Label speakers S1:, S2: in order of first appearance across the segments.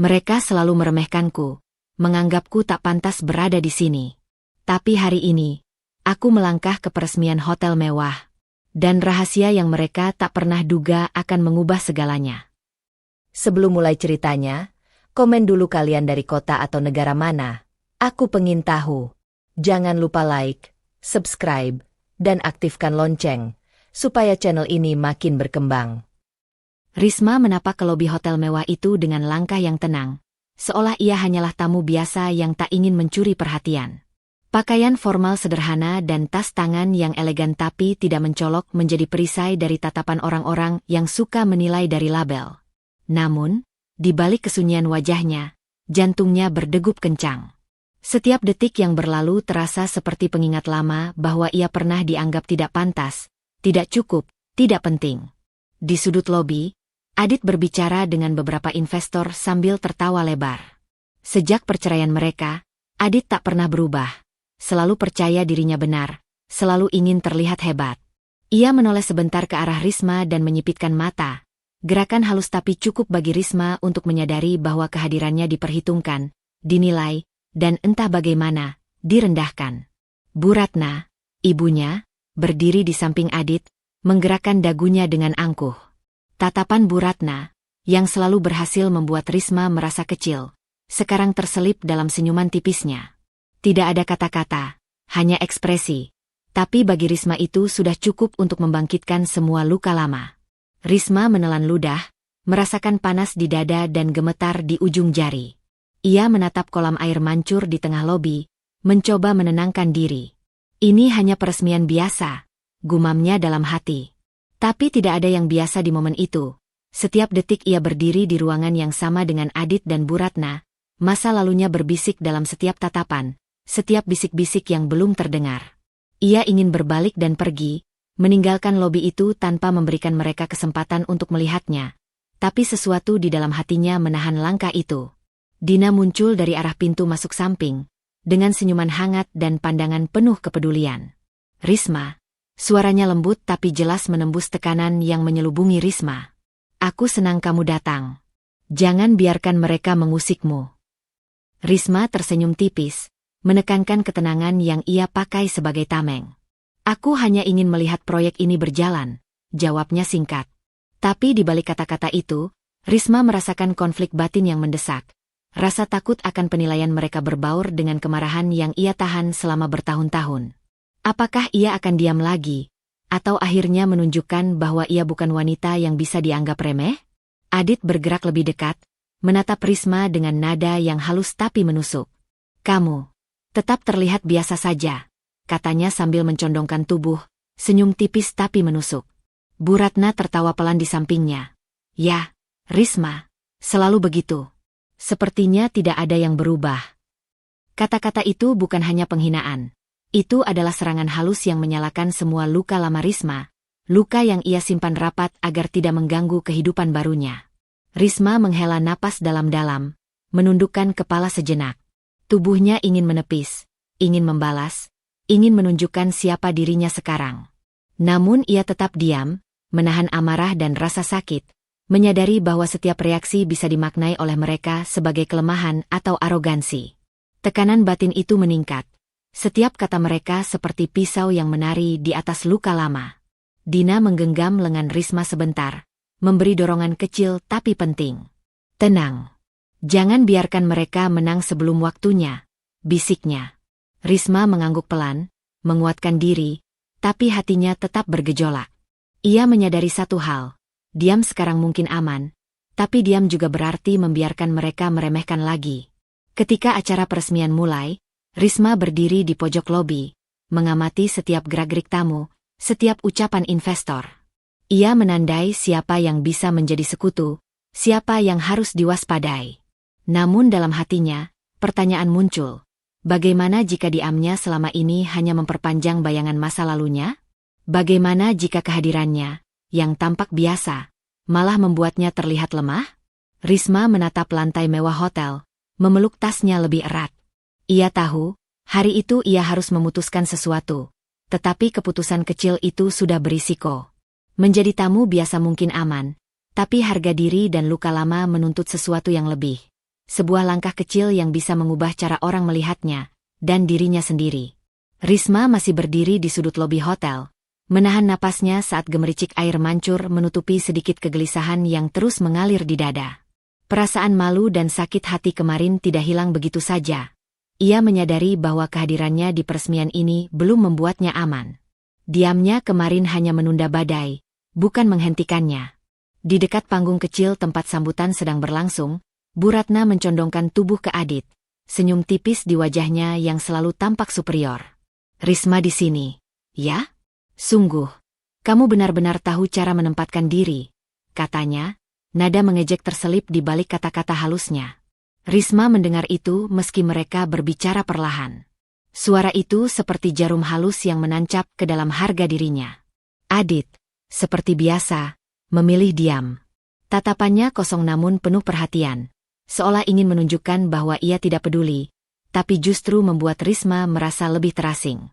S1: Mereka selalu meremehkanku, menganggapku tak pantas berada di sini. Tapi hari ini, aku melangkah ke peresmian hotel mewah. Dan rahasia yang mereka tak pernah duga akan mengubah segalanya.
S2: Sebelum mulai ceritanya, komen dulu kalian dari kota atau negara mana. Aku pengen tahu. Jangan lupa like, subscribe, dan aktifkan lonceng, supaya channel ini makin berkembang.
S1: Risma menapak ke lobi hotel mewah itu dengan langkah yang tenang, seolah ia hanyalah tamu biasa yang tak ingin mencuri perhatian. Pakaian formal sederhana dan tas tangan yang elegan tapi tidak mencolok menjadi perisai dari tatapan orang-orang yang suka menilai dari label. Namun, di balik kesunyian wajahnya, jantungnya berdegup kencang. Setiap detik yang berlalu terasa seperti pengingat lama bahwa ia pernah dianggap tidak pantas, tidak cukup, tidak penting. Di sudut lobi, Adit berbicara dengan beberapa investor sambil tertawa lebar. Sejak perceraian mereka, Adit tak pernah berubah. Selalu percaya dirinya benar, selalu ingin terlihat hebat. Ia menoleh sebentar ke arah Risma dan menyipitkan mata. Gerakan halus tapi cukup bagi Risma untuk menyadari bahwa kehadirannya diperhitungkan, dinilai, dan entah bagaimana, direndahkan. Bu Ratna, ibunya, berdiri di samping Adit, menggerakkan dagunya dengan angkuh. Tatapan Bu Ratna, yang selalu berhasil membuat Risma merasa kecil, sekarang terselip dalam senyuman tipisnya. Tidak ada kata-kata, hanya ekspresi. Tapi bagi Risma itu sudah cukup untuk membangkitkan semua luka lama. Risma menelan ludah, merasakan panas di dada dan gemetar di ujung jari. Ia menatap kolam air mancur di tengah lobi, mencoba menenangkan diri. Ini hanya peresmian biasa, gumamnya dalam hati. Tapi tidak ada yang biasa di momen itu. Setiap detik ia berdiri di ruangan yang sama dengan Adit dan Bu Ratna, masa lalunya berbisik dalam setiap tatapan, setiap bisik-bisik yang belum terdengar. Ia ingin berbalik dan pergi, meninggalkan lobi itu tanpa memberikan mereka kesempatan untuk melihatnya. Tapi sesuatu di dalam hatinya menahan langkah itu. Dina muncul dari arah pintu masuk samping, dengan senyuman hangat dan pandangan penuh kepedulian. Risma. Suaranya lembut tapi jelas menembus tekanan yang menyelubungi Risma. Aku senang kamu datang. Jangan biarkan mereka mengusikmu. Risma tersenyum tipis, menekankan ketenangan yang ia pakai sebagai tameng. Aku hanya ingin melihat proyek ini berjalan, jawabnya singkat. Tapi di balik kata-kata itu, Risma merasakan konflik batin yang mendesak. Rasa takut akan penilaian mereka berbaur dengan kemarahan yang ia tahan selama bertahun-tahun. Apakah ia akan diam lagi? Atau akhirnya menunjukkan bahwa ia bukan wanita yang bisa dianggap remeh? Adit bergerak lebih dekat, menatap Risma dengan nada yang halus tapi menusuk. Kamu tetap terlihat biasa saja, katanya sambil mencondongkan tubuh, senyum tipis tapi menusuk. Bu Ratna tertawa pelan di sampingnya. Ya, Risma, selalu begitu. Sepertinya tidak ada yang berubah. Kata-kata itu bukan hanya penghinaan. Itu adalah serangan halus yang menyalakan semua luka lama Risma, luka yang ia simpan rapat agar tidak mengganggu kehidupan barunya. Risma menghela napas dalam-dalam, menundukkan kepala sejenak. Tubuhnya ingin menepis, ingin membalas, ingin menunjukkan siapa dirinya sekarang. Namun ia tetap diam, menahan amarah dan rasa sakit, menyadari bahwa setiap reaksi bisa dimaknai oleh mereka sebagai kelemahan atau arogansi. Tekanan batin itu meningkat. Setiap kata mereka seperti pisau yang menari di atas luka lama. Dina menggenggam lengan Risma sebentar, memberi dorongan kecil tapi penting. Tenang. Jangan biarkan mereka menang sebelum waktunya, bisiknya. Risma mengangguk pelan, menguatkan diri, tapi hatinya tetap bergejolak. Ia menyadari satu hal, diam sekarang mungkin aman, tapi diam juga berarti membiarkan mereka meremehkan lagi. Ketika acara peresmian mulai, Risma berdiri di pojok lobi, mengamati setiap gerak-gerik tamu, setiap ucapan investor. Ia menandai siapa yang bisa menjadi sekutu, siapa yang harus diwaspadai. Namun dalam hatinya, pertanyaan muncul. Bagaimana jika diamnya selama ini hanya memperpanjang bayangan masa lalunya? Bagaimana jika kehadirannya, yang tampak biasa, malah membuatnya terlihat lemah? Risma menatap lantai mewah hotel, memeluk tasnya lebih erat. Ia tahu, hari itu ia harus memutuskan sesuatu, tetapi keputusan kecil itu sudah berisiko. Menjadi tamu biasa mungkin aman, tapi harga diri dan luka lama menuntut sesuatu yang lebih. sebuah langkah kecil yang bisa mengubah cara orang melihatnya, dan dirinya sendiri. Risma masih berdiri di sudut lobi hotel, menahan napasnya saat gemericik air mancur menutupi sedikit kegelisahan yang terus mengalir di dada. Perasaan malu dan sakit hati kemarin tidak hilang begitu saja. Ia menyadari bahwa kehadirannya di peresmian ini belum membuatnya aman. Diamnya kemarin hanya menunda badai, bukan menghentikannya. Di dekat panggung kecil tempat sambutan sedang berlangsung, Bu Ratna mencondongkan tubuh ke Adit, senyum tipis di wajahnya yang selalu tampak superior. Risma di sini, ya? Sungguh, kamu benar-benar tahu cara menempatkan diri, katanya, nada mengejek terselip di balik kata-kata halusnya. Risma mendengar itu meski mereka berbicara perlahan. Suara itu seperti jarum halus yang menancap ke dalam harga dirinya. Adit, seperti biasa, memilih diam. Tatapannya kosong namun penuh perhatian, seolah ingin menunjukkan bahwa ia tidak peduli, tapi justru membuat Risma merasa lebih terasing.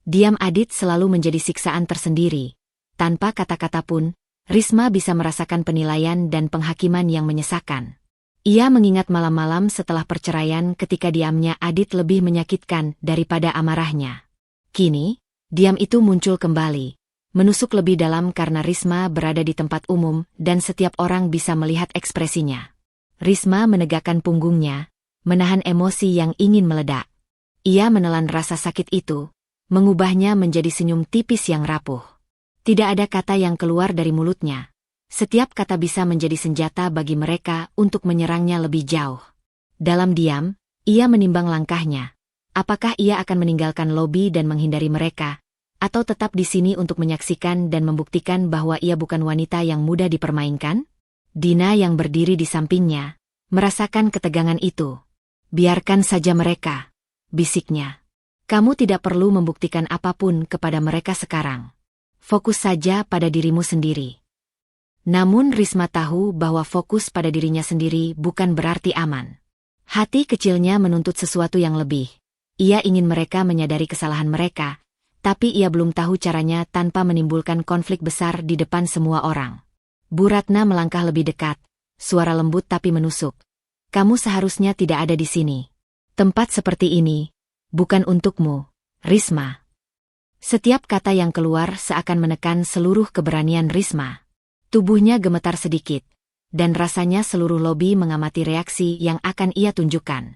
S1: Diam Adit selalu menjadi siksaan tersendiri. Tanpa kata-kata pun, Risma bisa merasakan penilaian dan penghakiman yang menyesakan. Ia mengingat malam-malam setelah perceraian ketika diamnya Adit lebih menyakitkan daripada amarahnya. Kini, diam itu muncul kembali, menusuk lebih dalam karena Risma berada di tempat umum dan setiap orang bisa melihat ekspresinya. Risma menegakkan punggungnya, menahan emosi yang ingin meledak. Ia menelan rasa sakit itu, mengubahnya menjadi senyum tipis yang rapuh. Tidak ada kata yang keluar dari mulutnya. Setiap kata bisa menjadi senjata bagi mereka untuk menyerangnya lebih jauh. Dalam diam, ia menimbang langkahnya. Apakah ia akan meninggalkan lobi dan menghindari mereka, atau tetap di sini untuk menyaksikan dan membuktikan bahwa ia bukan wanita yang mudah dipermainkan? Dina yang berdiri di sampingnya, merasakan ketegangan itu. Biarkan saja mereka, bisiknya. Kamu tidak perlu membuktikan apapun kepada mereka sekarang. Fokus saja pada dirimu sendiri. Namun Risma tahu bahwa fokus pada dirinya sendiri bukan berarti aman. Hati kecilnya menuntut sesuatu yang lebih. Ia ingin mereka menyadari kesalahan mereka, tapi ia belum tahu caranya tanpa menimbulkan konflik besar di depan semua orang. Bu Ratna melangkah lebih dekat, suara lembut tapi menusuk. Kamu seharusnya tidak ada di sini. Tempat seperti ini, bukan untukmu, Risma. Setiap kata yang keluar seakan menekan seluruh keberanian Risma. Tubuhnya gemetar sedikit, dan rasanya seluruh lobi mengamati reaksi yang akan ia tunjukkan.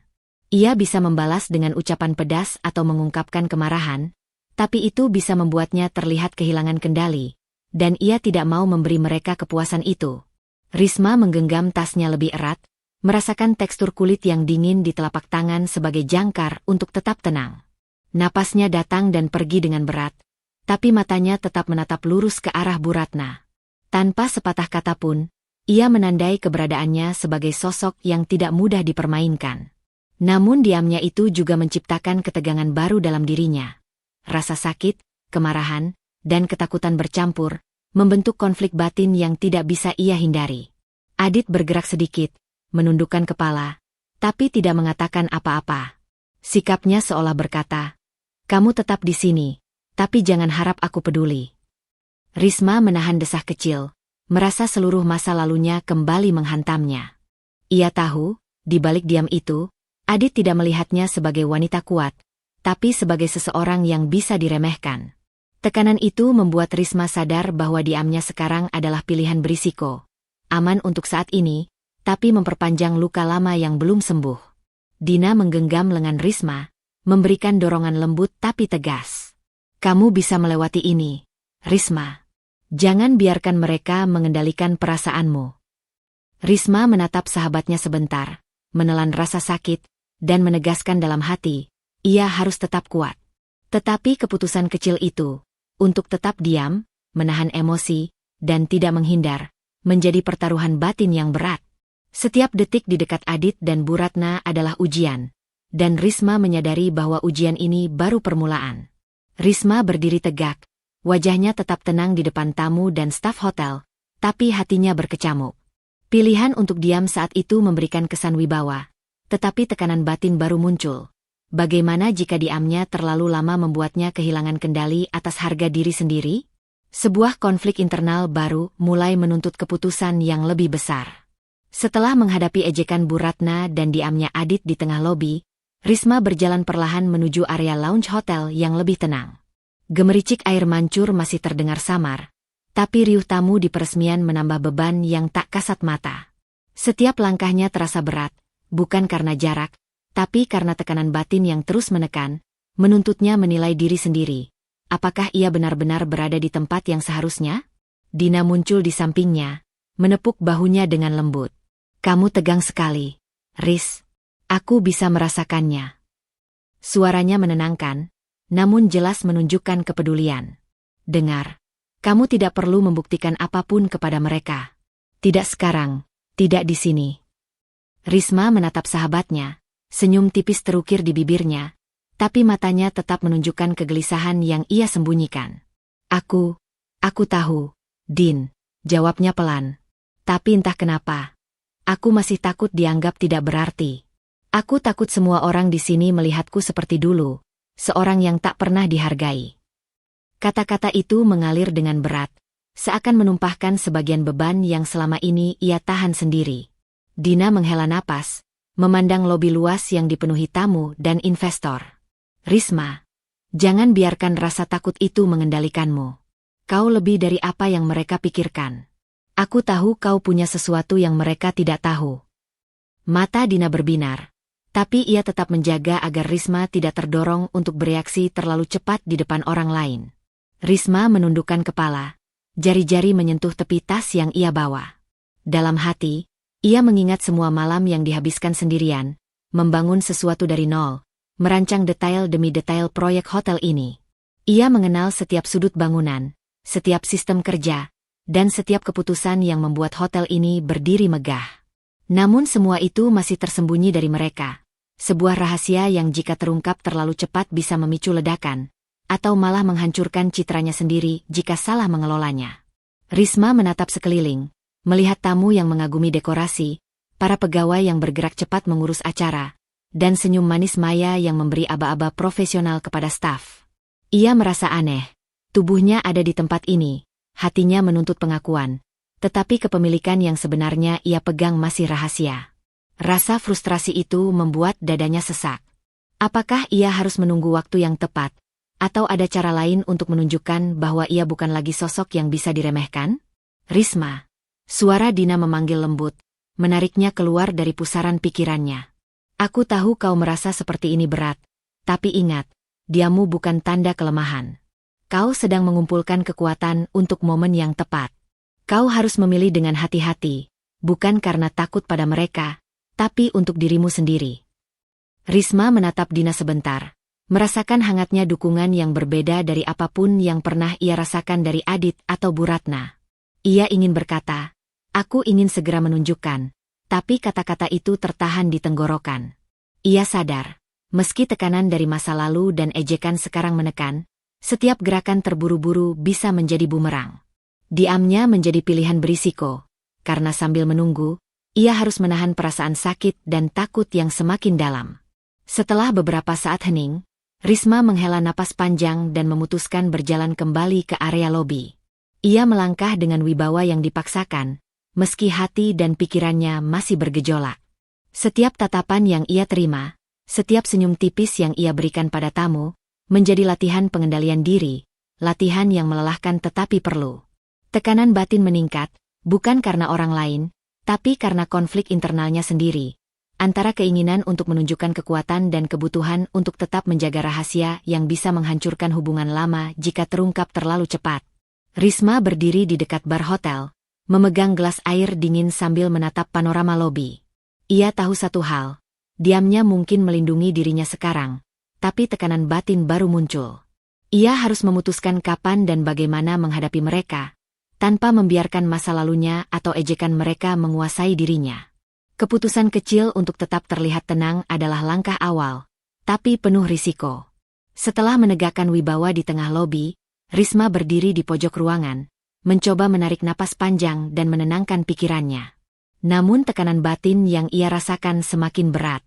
S1: Ia bisa membalas dengan ucapan pedas atau mengungkapkan kemarahan, tapi itu bisa membuatnya terlihat kehilangan kendali, dan ia tidak mau memberi mereka kepuasan itu. Risma menggenggam tasnya lebih erat, merasakan tekstur kulit yang dingin di telapak tangan sebagai jangkar untuk tetap tenang. Napasnya datang dan pergi dengan berat, tapi matanya tetap menatap lurus ke arah Bu Ratna. Tanpa sepatah kata pun, ia menandai keberadaannya sebagai sosok yang tidak mudah dipermainkan. Namun diamnya itu juga menciptakan ketegangan baru dalam dirinya. Rasa sakit, kemarahan, dan ketakutan bercampur, membentuk konflik batin yang tidak bisa ia hindari. Adit bergerak sedikit, menundukkan kepala, tapi tidak mengatakan apa-apa. Sikapnya seolah berkata, "Kamu tetap di sini, tapi jangan harap aku peduli." Risma menahan desah kecil, merasa seluruh masa lalunya kembali menghantamnya. Ia tahu, di balik diam itu, Adit tidak melihatnya sebagai wanita kuat, tapi sebagai seseorang yang bisa diremehkan. Tekanan itu membuat Risma sadar bahwa diamnya sekarang adalah pilihan berisiko. Aman untuk saat ini, tapi memperpanjang luka lama yang belum sembuh. Dina menggenggam lengan Risma, memberikan dorongan lembut tapi tegas. Kamu bisa melewati ini, Risma. Jangan biarkan mereka mengendalikan perasaanmu. Risma menatap sahabatnya sebentar, menelan rasa sakit, dan menegaskan dalam hati, ia harus tetap kuat. Tetapi keputusan kecil itu, untuk tetap diam, menahan emosi, dan tidak menghindar, menjadi pertaruhan batin yang berat. Setiap detik di dekat Adit dan Bu Ratna adalah ujian, dan Risma menyadari bahwa ujian ini baru permulaan. Risma berdiri tegak, wajahnya tetap tenang di depan tamu dan staf hotel, tapi hatinya berkecamuk. Pilihan untuk diam saat itu memberikan kesan wibawa, tetapi tekanan batin baru muncul. Bagaimana jika diamnya terlalu lama membuatnya kehilangan kendali atas harga diri sendiri? Sebuah konflik internal baru mulai menuntut keputusan yang lebih besar. Setelah menghadapi ejekan Bu Ratna dan diamnya Adit di tengah lobi, Risma berjalan perlahan menuju area lounge hotel yang lebih tenang. Gemericik air mancur masih terdengar samar, tapi riuh tamu di peresmian menambah beban yang tak kasat mata. Setiap langkahnya terasa berat, bukan karena jarak, tapi karena tekanan batin yang terus menekan, menuntutnya menilai diri sendiri. Apakah ia benar-benar berada di tempat yang seharusnya? Dina muncul di sampingnya, menepuk bahunya dengan lembut. Kamu tegang sekali, Riz. Aku bisa merasakannya. Suaranya menenangkan, namun jelas menunjukkan kepedulian. Dengar, kamu tidak perlu membuktikan apapun kepada mereka. Tidak sekarang, tidak di sini. Risma menatap sahabatnya, senyum tipis terukir di bibirnya, tapi matanya tetap menunjukkan kegelisahan yang ia sembunyikan. Aku tahu, Din, jawabnya pelan. Tapi entah kenapa, aku masih takut dianggap tidak berarti. Aku takut semua orang di sini melihatku seperti dulu, seorang yang tak pernah dihargai. Kata-kata itu mengalir dengan berat, seakan menumpahkan sebagian beban yang selama ini ia tahan sendiri. Dina menghela napas, memandang lobi luas yang dipenuhi tamu dan investor. Risma, jangan biarkan rasa takut itu mengendalikanmu. Kau lebih dari apa yang mereka pikirkan. Aku tahu kau punya sesuatu yang mereka tidak tahu. Mata Dina berbinar, tapi ia tetap menjaga agar Risma tidak terdorong untuk bereaksi terlalu cepat di depan orang lain. Risma menundukkan kepala, jari-jari menyentuh tepi tas yang ia bawa. Dalam hati, ia mengingat semua malam yang dihabiskan sendirian, membangun sesuatu dari nol, merancang detail demi detail proyek hotel ini. Ia mengenal setiap sudut bangunan, setiap sistem kerja, dan setiap keputusan yang membuat hotel ini berdiri megah. Namun semua itu masih tersembunyi dari mereka. Sebuah rahasia yang jika terungkap terlalu cepat bisa memicu ledakan, atau malah menghancurkan citranya sendiri jika salah mengelolanya. Risma menatap sekeliling, melihat tamu yang mengagumi dekorasi, para pegawai yang bergerak cepat mengurus acara, dan senyum manis Maya yang memberi aba-aba profesional kepada staf. Ia merasa aneh. Tubuhnya ada di tempat ini, hatinya menuntut pengakuan, tetapi kepemilikan yang sebenarnya ia pegang masih rahasia. Rasa frustrasi itu membuat dadanya sesak. Apakah ia harus menunggu waktu yang tepat, atau ada cara lain untuk menunjukkan bahwa ia bukan lagi sosok yang bisa diremehkan? Risma. Suara Dina memanggil lembut, menariknya keluar dari pusaran pikirannya. Aku tahu kau merasa seperti ini berat, tapi ingat, diammu bukan tanda kelemahan. Kau sedang mengumpulkan kekuatan untuk momen yang tepat. Kau harus memilih dengan hati-hati, bukan karena takut pada mereka, tapi untuk dirimu sendiri. Risma menatap Dina sebentar, merasakan hangatnya dukungan yang berbeda dari apapun yang pernah ia rasakan dari Adit atau Bu Ratna. Ia ingin berkata, aku ingin segera menunjukkan, tapi kata-kata itu tertahan di tenggorokan. Ia sadar, meski tekanan dari masa lalu dan ejekan sekarang menekan, setiap gerakan terburu-buru bisa menjadi bumerang. Diamnya menjadi pilihan berisiko, karena sambil menunggu, ia harus menahan perasaan sakit dan takut yang semakin dalam. Setelah beberapa saat hening, Risma menghela napas panjang dan memutuskan berjalan kembali ke area lobi. Ia melangkah dengan wibawa yang dipaksakan, meski hati dan pikirannya masih bergejolak. Setiap tatapan yang ia terima, setiap senyum tipis yang ia berikan pada tamu, menjadi latihan pengendalian diri, latihan yang melelahkan tetapi perlu. Tekanan batin meningkat, bukan karena orang lain, tapi karena konflik internalnya sendiri, antara keinginan untuk menunjukkan kekuatan dan kebutuhan untuk tetap menjaga rahasia yang bisa menghancurkan hubungan lama jika terungkap terlalu cepat. Risma berdiri di dekat bar hotel, memegang gelas air dingin sambil menatap panorama lobi. Ia tahu satu hal, diamnya mungkin melindungi dirinya sekarang, tapi tekanan batin baru muncul. Ia harus memutuskan kapan dan bagaimana menghadapi mereka, tanpa membiarkan masa lalunya atau ejekan mereka menguasai dirinya. Keputusan kecil untuk tetap terlihat tenang adalah langkah awal, tapi penuh risiko. Setelah menegakkan wibawa di tengah lobi, Risma berdiri di pojok ruangan, mencoba menarik napas panjang dan menenangkan pikirannya. Namun tekanan batin yang ia rasakan semakin berat.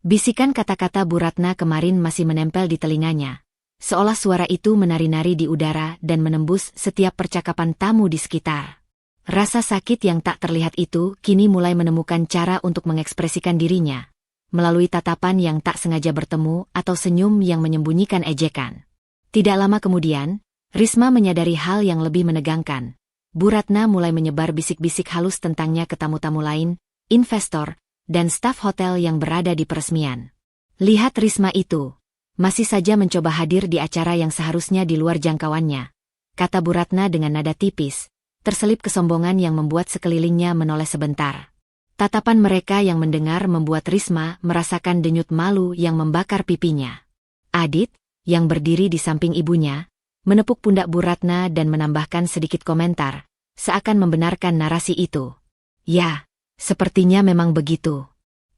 S1: Bisikan kata-kata Bu Ratna kemarin masih menempel di telinganya, seolah suara itu menari-nari di udara dan menembus setiap percakapan tamu di sekitar. Rasa sakit yang tak terlihat itu kini mulai menemukan cara untuk mengekspresikan dirinya, melalui tatapan yang tak sengaja bertemu atau senyum yang menyembunyikan ejekan. Tidak lama kemudian, Risma menyadari hal yang lebih menegangkan. Bu Ratna mulai menyebar bisik-bisik halus tentangnya ke tamu-tamu lain, investor, dan staf hotel yang berada di peresmian. Lihat Risma itu. Masih saja mencoba hadir di acara yang seharusnya di luar jangkauannya, kata Bu Ratna dengan nada tipis, terselip kesombongan yang membuat sekelilingnya menoleh sebentar. Tatapan mereka yang mendengar membuat Risma merasakan denyut malu yang membakar pipinya. Adit, yang berdiri di samping ibunya, menepuk pundak Bu Ratna dan menambahkan sedikit komentar, seakan membenarkan narasi itu. Ya, sepertinya memang begitu.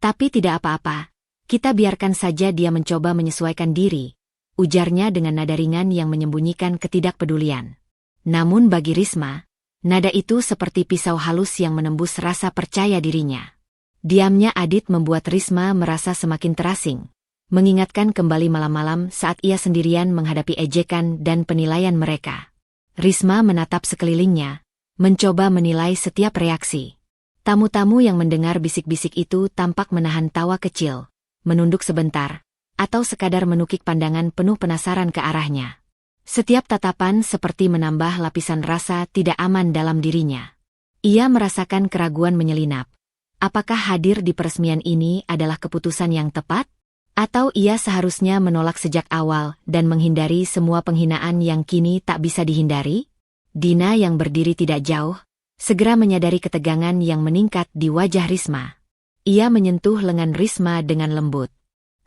S1: Tapi tidak apa-apa. Kita biarkan saja dia mencoba menyesuaikan diri, ujarnya dengan nada ringan yang menyembunyikan ketidakpedulian. Namun bagi Risma, nada itu seperti pisau halus yang menembus rasa percaya dirinya. Diamnya Adit membuat Risma merasa semakin terasing, mengingatkan kembali malam-malam saat ia sendirian menghadapi ejekan dan penilaian mereka. Risma menatap sekelilingnya, mencoba menilai setiap reaksi. Tamu-tamu yang mendengar bisik-bisik itu tampak menahan tawa kecil, menunduk sebentar, atau sekadar menukik pandangan penuh penasaran ke arahnya. Setiap tatapan seperti menambah lapisan rasa tidak aman dalam dirinya. Ia merasakan keraguan menyelinap. Apakah hadir di peresmian ini adalah keputusan yang tepat? Atau ia seharusnya menolak sejak awal dan menghindari semua penghinaan yang kini tak bisa dihindari? Dina yang berdiri tidak jauh, segera menyadari ketegangan yang meningkat di wajah Risma. Ia menyentuh lengan Risma dengan lembut.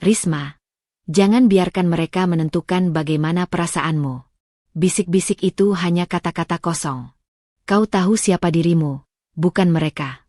S1: Risma, jangan biarkan mereka menentukan bagaimana perasaanmu. Bisik-bisik itu hanya kata-kata kosong. Kau tahu siapa dirimu, bukan mereka.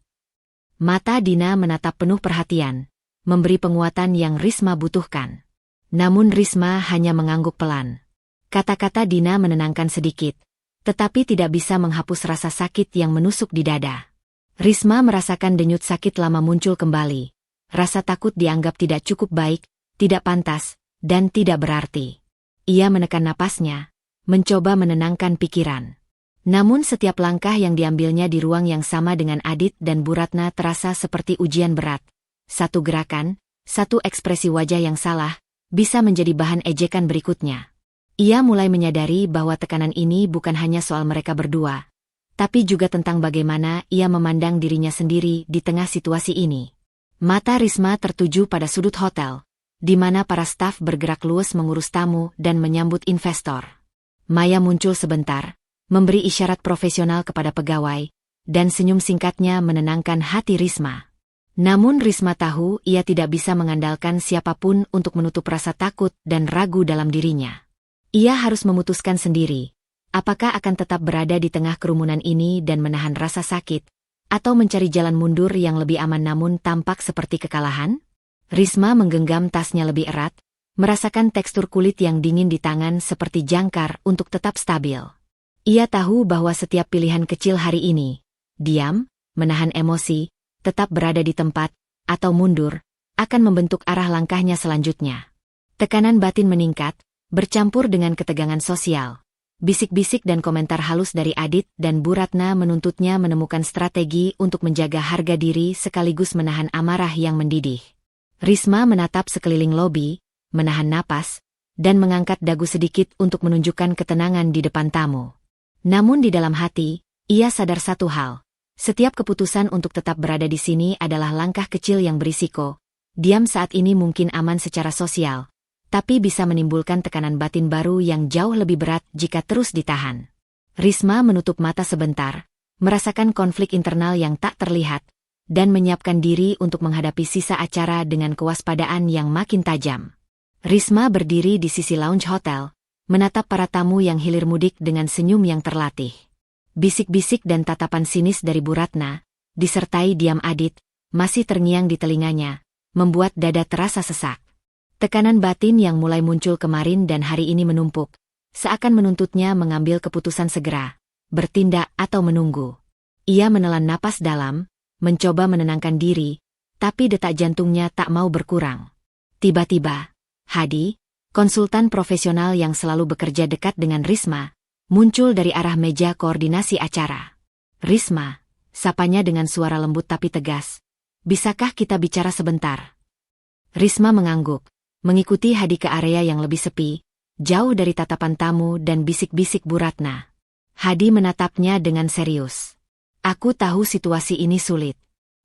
S1: Mata Dina menatap penuh perhatian, memberi penguatan yang Risma butuhkan. Namun Risma hanya mengangguk pelan. Kata-kata Dina menenangkan sedikit, tetapi tidak bisa menghapus rasa sakit yang menusuk di dada. Risma merasakan denyut sakit lama muncul kembali. Rasa takut dianggap tidak cukup baik, tidak pantas, dan tidak berarti. Ia menekan napasnya, mencoba menenangkan pikiran. Namun setiap langkah yang diambilnya di ruang yang sama dengan Adit dan Bu Ratna terasa seperti ujian berat. Satu gerakan, satu ekspresi wajah yang salah, bisa menjadi bahan ejekan berikutnya. Ia mulai menyadari bahwa tekanan ini bukan hanya soal mereka berdua, tapi juga tentang bagaimana ia memandang dirinya sendiri di tengah situasi ini. Mata Risma tertuju pada sudut hotel, di mana para staf bergerak luwes mengurus tamu dan menyambut investor. Maya muncul sebentar, memberi isyarat profesional kepada pegawai, dan senyum singkatnya menenangkan hati Risma. Namun Risma tahu ia tidak bisa mengandalkan siapapun untuk menutup rasa takut dan ragu dalam dirinya. Ia harus memutuskan sendiri. Apakah akan tetap berada di tengah kerumunan ini dan menahan rasa sakit, atau mencari jalan mundur yang lebih aman namun tampak seperti kekalahan? Risma menggenggam tasnya lebih erat, merasakan tekstur kulit yang dingin di tangan seperti jangkar untuk tetap stabil. Ia tahu bahwa setiap pilihan kecil hari ini, diam, menahan emosi, tetap berada di tempat, atau mundur, akan membentuk arah langkahnya selanjutnya. Tekanan batin meningkat, bercampur dengan ketegangan sosial. Bisik-bisik dan komentar halus dari Adit dan Bu Ratna menuntutnya menemukan strategi untuk menjaga harga diri sekaligus menahan amarah yang mendidih. Risma menatap sekeliling lobi, menahan napas, dan mengangkat dagu sedikit untuk menunjukkan ketenangan di depan tamu. Namun di dalam hati, ia sadar satu hal. Setiap keputusan untuk tetap berada di sini adalah langkah kecil yang berisiko. Diam saat ini mungkin aman secara sosial, tapi bisa menimbulkan tekanan batin baru yang jauh lebih berat jika terus ditahan. Risma menutup mata sebentar, merasakan konflik internal yang tak terlihat, dan menyiapkan diri untuk menghadapi sisa acara dengan kewaspadaan yang makin tajam. Risma berdiri di sisi lounge hotel, menatap para tamu yang hilir mudik dengan senyum yang terlatih. Bisik-bisik dan tatapan sinis dari Bu Ratna, disertai diam Adit, masih terngiang di telinganya, membuat dada terasa sesak. Tekanan batin yang mulai muncul kemarin dan hari ini menumpuk, seakan menuntutnya mengambil keputusan segera, bertindak atau menunggu. Ia menelan napas dalam, mencoba menenangkan diri, tapi detak jantungnya tak mau berkurang. Tiba-tiba, Hadi, konsultan profesional yang selalu bekerja dekat dengan Risma, muncul dari arah meja koordinasi acara. Risma, sapanya dengan suara lembut tapi tegas. Bisakah kita bicara sebentar? Risma mengangguk, mengikuti Hadi ke area yang lebih sepi, jauh dari tatapan tamu dan bisik-bisik Bu Ratna. Hadi menatapnya dengan serius. Aku tahu situasi ini sulit.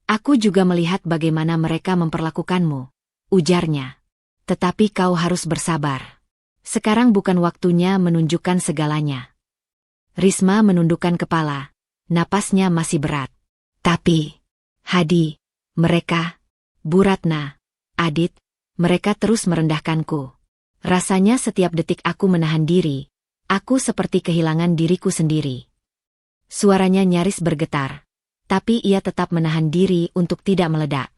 S1: Aku juga melihat bagaimana mereka memperlakukanmu, ujarnya. Tetapi kau harus bersabar. Sekarang bukan waktunya menunjukkan segalanya. Risma menundukkan kepala, napasnya masih berat. Tapi, Hadi, mereka, Bu Ratna, Adit, mereka terus merendahkanku. Rasanya setiap detik aku menahan diri, aku seperti kehilangan diriku sendiri. Suaranya nyaris bergetar, tapi ia tetap menahan diri untuk tidak meledak.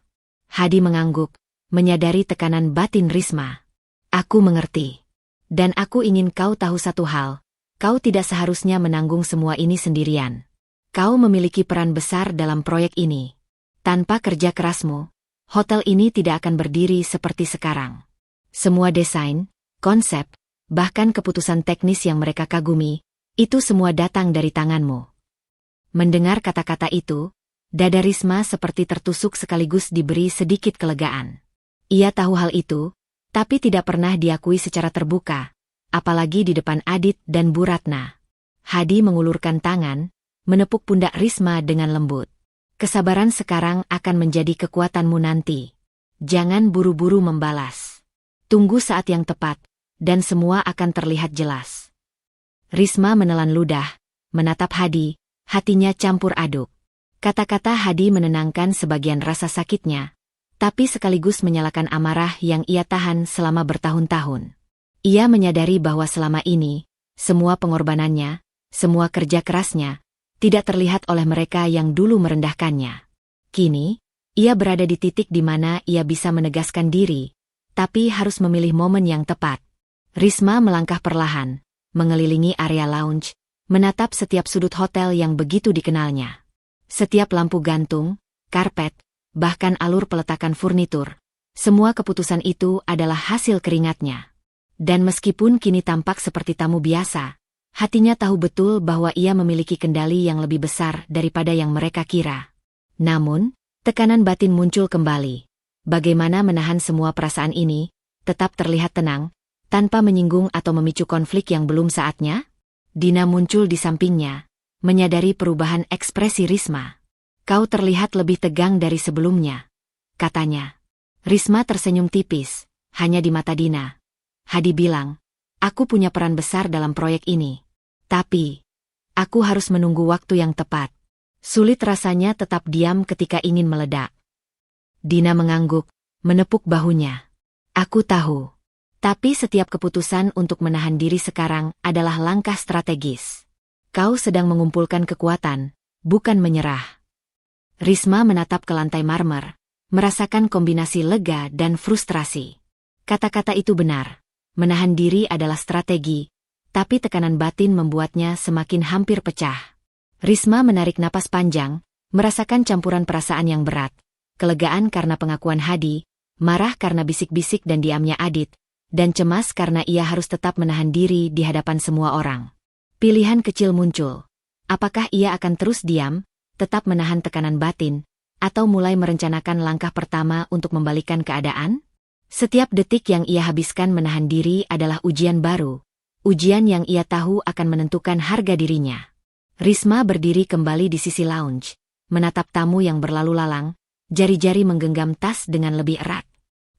S1: Hadi mengangguk, menyadari tekanan batin Risma. Aku mengerti. Dan aku ingin kau tahu satu hal, kau tidak seharusnya menanggung semua ini sendirian. Kau memiliki peran besar dalam proyek ini. Tanpa kerja kerasmu, hotel ini tidak akan berdiri seperti sekarang. Semua desain, konsep, bahkan keputusan teknis yang mereka kagumi, itu semua datang dari tanganmu. Mendengar kata-kata itu, dada Risma seperti tertusuk sekaligus diberi sedikit kelegaan. Ia tahu hal itu, tapi tidak pernah diakui secara terbuka, apalagi di depan Adit dan Bu Ratna. Hadi mengulurkan tangan, menepuk pundak Risma dengan lembut. Kesabaran sekarang akan menjadi kekuatanmu nanti. Jangan buru-buru membalas. Tunggu saat yang tepat, dan semua akan terlihat jelas. Risma menelan ludah, menatap Hadi, hatinya campur aduk. Kata-kata Hadi menenangkan sebagian rasa sakitnya, tapi sekaligus menyalakan amarah yang ia tahan selama bertahun-tahun. Ia menyadari bahwa selama ini, semua pengorbanannya, semua kerja kerasnya, tidak terlihat oleh mereka yang dulu merendahkannya. Kini, ia berada di titik di mana ia bisa menegaskan diri, tapi harus memilih momen yang tepat. Risma melangkah perlahan, mengelilingi area lounge, menatap setiap sudut hotel yang begitu dikenalnya. Setiap lampu gantung, karpet, bahkan alur peletakan furnitur, semua keputusan itu adalah hasil keringatnya. Dan meskipun kini tampak seperti tamu biasa, hatinya tahu betul bahwa ia memiliki kendali yang lebih besar daripada yang mereka kira. Namun, tekanan batin muncul kembali. Bagaimana menahan semua perasaan ini, tetap terlihat tenang, tanpa menyinggung atau memicu konflik yang belum saatnya? Dina muncul di sampingnya, menyadari perubahan ekspresi Risma. Kau terlihat lebih tegang dari sebelumnya, katanya. Risma tersenyum tipis, hanya di mata Dina. Hadi bilang, aku punya peran besar dalam proyek ini. Tapi, aku harus menunggu waktu yang tepat. Sulit rasanya tetap diam ketika ingin meledak. Dina mengangguk, menepuk bahunya. Aku tahu. Tapi setiap keputusan untuk menahan diri sekarang adalah langkah strategis. Kau sedang mengumpulkan kekuatan, bukan menyerah. Risma menatap ke lantai marmer, merasakan kombinasi lega dan frustrasi. Kata-kata itu benar. Menahan diri adalah strategi, tapi tekanan batin membuatnya semakin hampir pecah. Risma menarik napas panjang, merasakan campuran perasaan yang berat. Kelegaan karena pengakuan Hadi, marah karena bisik-bisik dan diamnya Adit, dan cemas karena ia harus tetap menahan diri di hadapan semua orang. Pilihan kecil muncul. Apakah ia akan terus diam, tetap menahan tekanan batin, atau mulai merencanakan langkah pertama untuk membalikkan keadaan? Setiap detik yang ia habiskan menahan diri adalah ujian baru, ujian yang ia tahu akan menentukan harga dirinya. Risma berdiri kembali di sisi lounge, menatap tamu yang berlalu lalang, jari-jari menggenggam tas dengan lebih erat.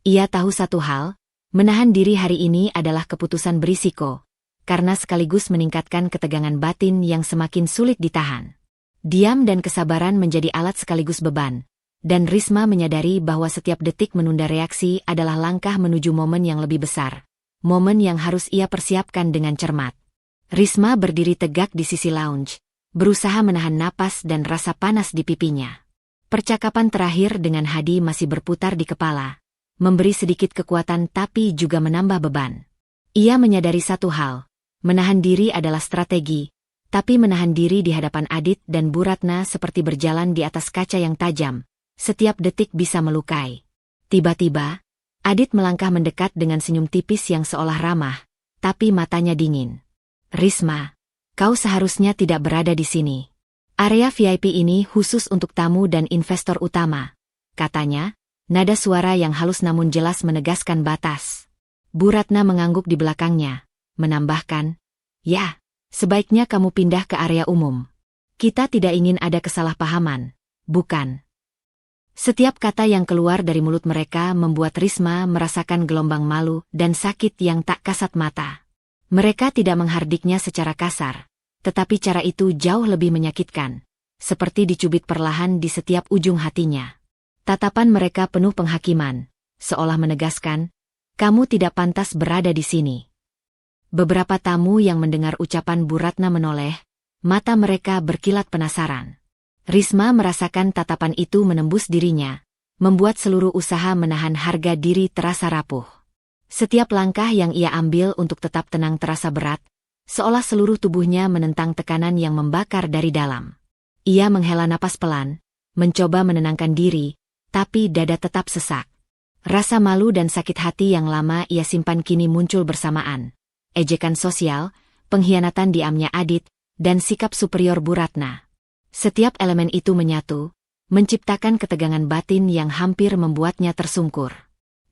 S1: Ia tahu satu hal, menahan diri hari ini adalah keputusan berisiko, karena sekaligus meningkatkan ketegangan batin yang semakin sulit ditahan. Diam dan kesabaran menjadi alat sekaligus beban, dan Risma menyadari bahwa setiap detik menunda reaksi adalah langkah menuju momen yang lebih besar, momen yang harus ia persiapkan dengan cermat. Risma berdiri tegak di sisi lounge, berusaha menahan napas dan rasa panas di pipinya. Percakapan terakhir dengan Hadi masih berputar di kepala, memberi sedikit kekuatan tapi juga menambah beban. Ia menyadari satu hal, menahan diri adalah strategi, tapi menahan diri di hadapan Adit dan Bu Ratna seperti berjalan di atas kaca yang tajam, setiap detik bisa melukai. Tiba-tiba, Adit melangkah mendekat dengan senyum tipis yang seolah ramah, tapi matanya dingin. Risma, kau seharusnya tidak berada di sini. Area VIP ini khusus untuk tamu dan investor utama, katanya, nada suara yang halus namun jelas menegaskan batas. Bu Ratna mengangguk di belakangnya, menambahkan, "Ya, sebaiknya kamu pindah ke area umum. Kita tidak ingin ada kesalahpahaman, bukan?" Setiap kata yang keluar dari mulut mereka membuat Risma merasakan gelombang malu dan sakit yang tak kasat mata. Mereka tidak menghardiknya secara kasar, tetapi cara itu jauh lebih menyakitkan, seperti dicubit perlahan di setiap ujung hatinya. Tatapan mereka penuh penghakiman, seolah menegaskan, "Kamu tidak pantas berada di sini." Beberapa tamu yang mendengar ucapan Bu Ratna menoleh, mata mereka berkilat penasaran. Risma merasakan tatapan itu menembus dirinya, membuat seluruh usaha menahan harga diri terasa rapuh. Setiap langkah yang ia ambil untuk tetap tenang terasa berat, seolah seluruh tubuhnya menentang tekanan yang membakar dari dalam. Ia menghela napas pelan, mencoba menenangkan diri, tapi dada tetap sesak. Rasa malu dan sakit hati yang lama ia simpan kini muncul bersamaan. Ejekan sosial, pengkhianatan diamnya Adit, dan sikap superior Bu Ratna. Setiap elemen itu menyatu, menciptakan ketegangan batin yang hampir membuatnya tersungkur.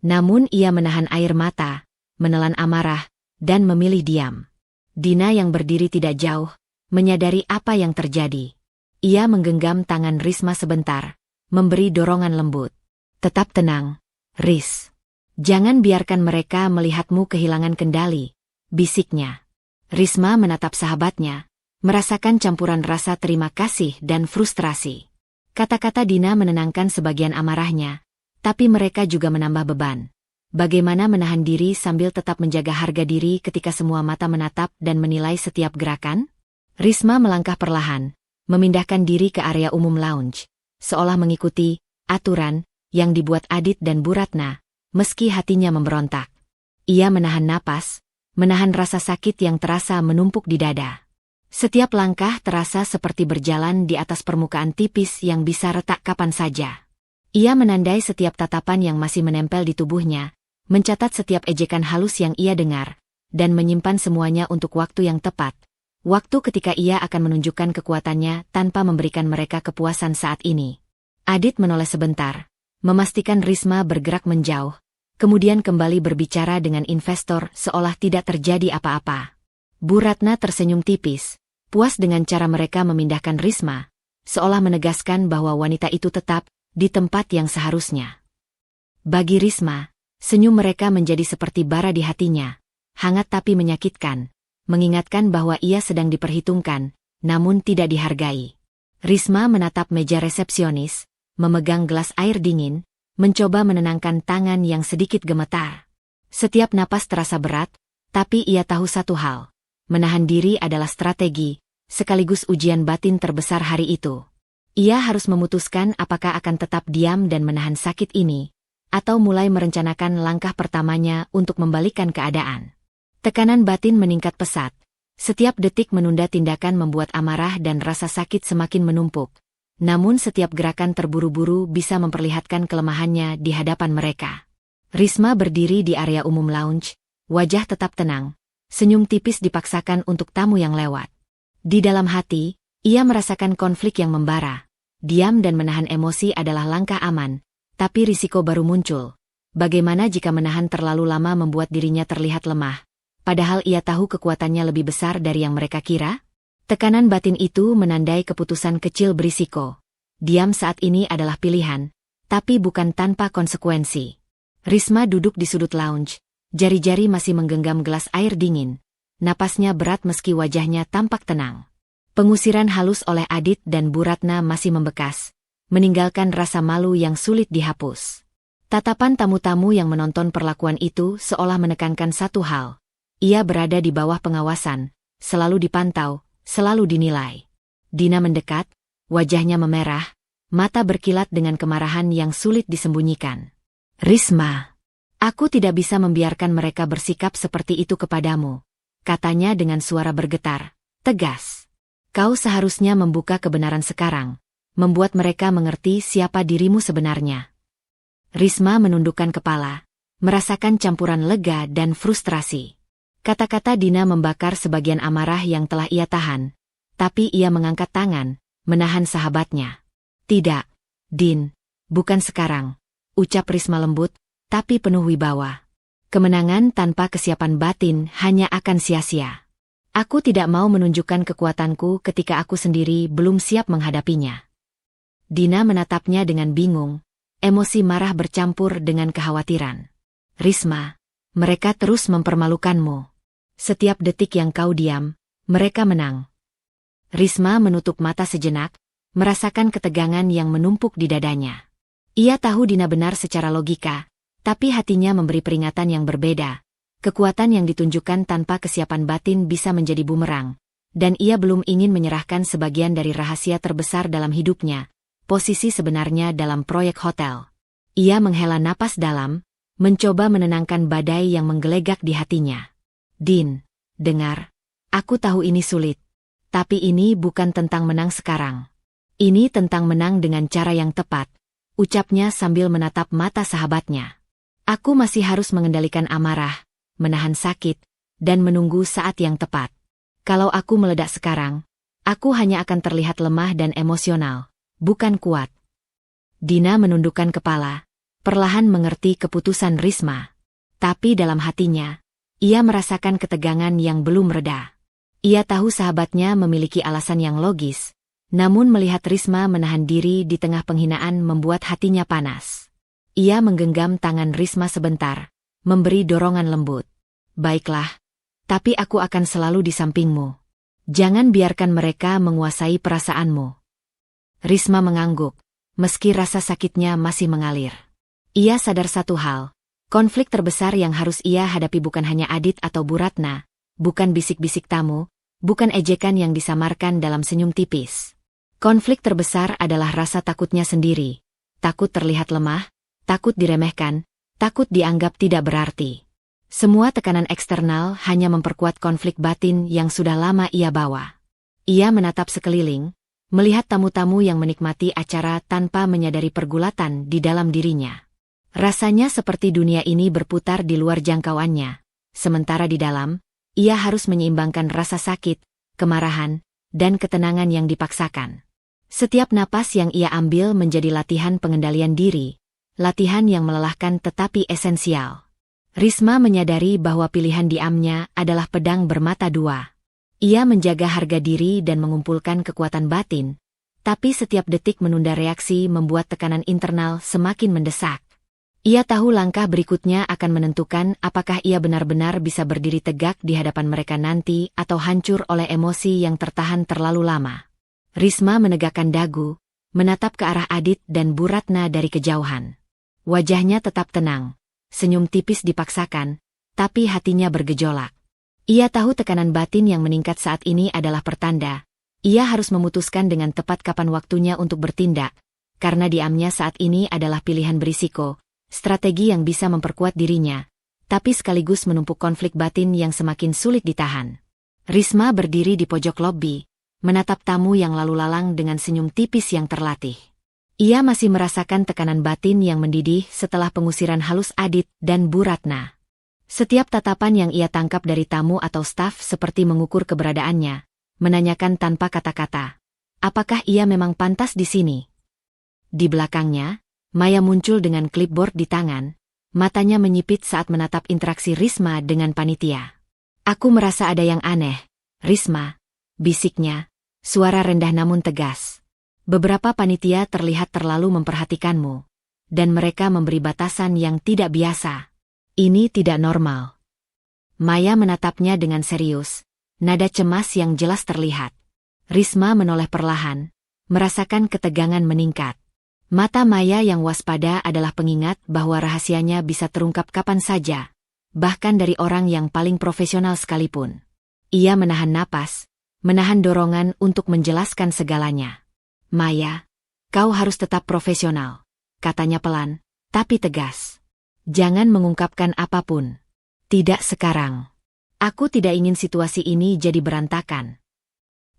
S1: Namun ia menahan air mata, menelan amarah, dan memilih diam. Dina yang berdiri tidak jauh, menyadari apa yang terjadi. Ia menggenggam tangan Risma sebentar, memberi dorongan lembut. "Tetap tenang, Ris. Jangan biarkan mereka melihatmu kehilangan kendali," bisiknya. Risma menatap sahabatnya, merasakan campuran rasa terima kasih dan frustrasi. Kata-kata Dina menenangkan sebagian amarahnya, tapi mereka juga menambah beban. Bagaimana menahan diri sambil tetap menjaga harga diri ketika semua mata menatap dan menilai setiap gerakan? Risma melangkah perlahan, memindahkan diri ke area umum lounge, seolah mengikuti aturan yang dibuat Adit dan Bu Ratna, meski hatinya memberontak. Ia menahan napas, menahan rasa sakit yang terasa menumpuk di dada. Setiap langkah terasa seperti berjalan di atas permukaan tipis yang bisa retak kapan saja. Ia menandai setiap tatapan yang masih menempel di tubuhnya, mencatat setiap ejekan halus yang ia dengar, dan menyimpan semuanya untuk waktu yang tepat. Waktu ketika ia akan menunjukkan kekuatannya tanpa memberikan mereka kepuasan saat ini. Adit menoleh sebentar, memastikan Risma bergerak menjauh, kemudian kembali berbicara dengan investor seolah tidak terjadi apa-apa. Bu Ratna tersenyum tipis, puas dengan cara mereka memindahkan Risma, seolah menegaskan bahwa wanita itu tetap di tempat yang seharusnya. Bagi Risma, senyum mereka menjadi seperti bara di hatinya, hangat tapi menyakitkan, mengingatkan bahwa ia sedang diperhitungkan, namun tidak dihargai. Risma menatap meja resepsionis, memegang gelas air dingin, mencoba menenangkan tangan yang sedikit gemetar. Setiap napas terasa berat, tapi ia tahu satu hal. Menahan diri adalah strategi, sekaligus ujian batin terbesar hari itu. Ia harus memutuskan apakah akan tetap diam dan menahan sakit ini, atau mulai merencanakan langkah pertamanya untuk membalikkan keadaan. Tekanan batin meningkat pesat. Setiap detik menunda tindakan membuat amarah dan rasa sakit semakin menumpuk. Namun setiap gerakan terburu-buru bisa memperlihatkan kelemahannya di hadapan mereka. Risma berdiri di area umum lounge, wajah tetap tenang. Senyum tipis dipaksakan untuk tamu yang lewat. Di dalam hati, ia merasakan konflik yang membara. Diam dan menahan emosi adalah langkah aman, tapi risiko baru muncul. Bagaimana jika menahan terlalu lama membuat dirinya terlihat lemah? Padahal ia tahu kekuatannya lebih besar dari yang mereka kira? Tekanan batin itu menandai keputusan kecil berisiko. Diam saat ini adalah pilihan, tapi bukan tanpa konsekuensi. Risma duduk di sudut lounge. Jari-jari masih menggenggam gelas air dingin. Napasnya berat meski wajahnya tampak tenang. Pengusiran halus oleh Adit dan Bu Ratna masih membekas, meninggalkan rasa malu yang sulit dihapus. Tatapan tamu-tamu yang menonton perlakuan itu seolah menekankan satu hal. Ia berada di bawah pengawasan, selalu dipantau, selalu dinilai. Dina mendekat, wajahnya memerah, mata berkilat dengan kemarahan yang sulit disembunyikan. "Risma, aku tidak bisa membiarkan mereka bersikap seperti itu kepadamu," katanya dengan suara bergetar, tegas. "Kau seharusnya membuka kebenaran sekarang, membuat mereka mengerti siapa dirimu sebenarnya." Risma menundukkan kepala, merasakan campuran lega dan frustrasi. Kata-kata Dina membakar sebagian amarah yang telah ia tahan, tapi ia mengangkat tangan, menahan sahabatnya. Tidak, Din, bukan sekarang, ucap Risma lembut, tapi penuh wibawa. Kemenangan tanpa kesiapan batin hanya akan sia-sia. Aku tidak mau menunjukkan kekuatanku ketika aku sendiri belum siap menghadapinya. Dina menatapnya dengan bingung, emosi marah bercampur dengan kekhawatiran. Risma, mereka terus mempermalukanmu. Setiap detik yang kau diam, mereka menang. Risma menutup mata sejenak, merasakan ketegangan yang menumpuk di dadanya. Ia tahu Dina benar secara logika, tapi hatinya memberi peringatan yang berbeda. Kekuatan yang ditunjukkan tanpa kesiapan batin bisa menjadi bumerang, dan ia belum ingin menyerahkan sebagian dari rahasia terbesar dalam hidupnya, posisi sebenarnya dalam proyek hotel. Ia menghela napas dalam, mencoba menenangkan badai yang menggelegak di hatinya. Din, dengar, aku tahu ini sulit, tapi ini bukan tentang menang sekarang. Ini tentang menang dengan cara yang tepat, ucapnya sambil menatap mata sahabatnya. Aku masih harus mengendalikan amarah, menahan sakit, dan menunggu saat yang tepat. Kalau aku meledak sekarang, aku hanya akan terlihat lemah dan emosional, bukan kuat. Dina menundukkan kepala, perlahan mengerti keputusan Risma. Tapi dalam hatinya, ia merasakan ketegangan yang belum reda. Ia tahu sahabatnya memiliki alasan yang logis, namun melihat Risma menahan diri di tengah penghinaan membuat hatinya panas. Ia menggenggam tangan Risma sebentar, memberi dorongan lembut. Baiklah, tapi aku akan selalu di sampingmu. Jangan biarkan mereka menguasai perasaanmu. Risma mengangguk, meski rasa sakitnya masih mengalir. Ia sadar satu hal, konflik terbesar yang harus ia hadapi bukan hanya Adit atau Bu Ratna, bukan bisik-bisik tamu, bukan ejekan yang disamarkan dalam senyum tipis. Konflik terbesar adalah rasa takutnya sendiri, takut terlihat lemah, takut diremehkan, takut dianggap tidak berarti. Semua tekanan eksternal hanya memperkuat konflik batin yang sudah lama ia bawa. Ia menatap sekeliling, melihat tamu-tamu yang menikmati acara tanpa menyadari pergulatan di dalam dirinya. Rasanya seperti dunia ini berputar di luar jangkauannya, sementara di dalam, ia harus menyeimbangkan rasa sakit, kemarahan, dan ketenangan yang dipaksakan. Setiap napas yang ia ambil menjadi latihan pengendalian diri, latihan yang melelahkan tetapi esensial. Risma menyadari bahwa pilihan diamnya adalah pedang bermata dua. Ia menjaga harga diri dan mengumpulkan kekuatan batin, tapi setiap detik menunda reaksi membuat tekanan internal semakin mendesak. Ia tahu langkah berikutnya akan menentukan apakah ia benar-benar bisa berdiri tegak di hadapan mereka nanti atau hancur oleh emosi yang tertahan terlalu lama. Risma menegakkan dagu, menatap ke arah Adit dan Bu Ratna dari kejauhan. Wajahnya tetap tenang, senyum tipis dipaksakan, tapi hatinya bergejolak. Ia tahu tekanan batin yang meningkat saat ini adalah pertanda. Ia harus memutuskan dengan tepat kapan waktunya untuk bertindak, karena diamnya saat ini adalah pilihan berisiko, strategi yang bisa memperkuat dirinya, tapi sekaligus menumpuk konflik batin yang semakin sulit ditahan. Risma berdiri di pojok lobi, menatap tamu yang lalu lalang dengan senyum tipis yang terlatih. Ia masih merasakan tekanan batin yang mendidih setelah pengusiran halus Adit dan Bu Ratna. Setiap tatapan yang ia tangkap dari tamu atau staf seperti mengukur keberadaannya, menanyakan tanpa kata-kata, apakah ia memang pantas di sini? Di belakangnya, Maya muncul dengan clipboard di tangan, matanya menyipit saat menatap interaksi Risma dengan panitia. Aku merasa ada yang aneh, Risma, bisiknya, suara rendah namun tegas. Beberapa panitia terlihat terlalu memperhatikanmu, dan mereka memberi batasan yang tidak biasa. Ini tidak normal. Maya menatapnya dengan serius, nada cemas yang jelas terlihat. Risma menoleh perlahan, merasakan ketegangan meningkat. Mata Maya yang waspada adalah pengingat bahwa rahasianya bisa terungkap kapan saja, bahkan dari orang yang paling profesional sekalipun. Ia menahan napas, menahan dorongan untuk menjelaskan segalanya. Maya, kau harus tetap profesional, katanya pelan, tapi tegas. Jangan mengungkapkan apapun. Tidak sekarang. Aku tidak ingin situasi ini jadi berantakan.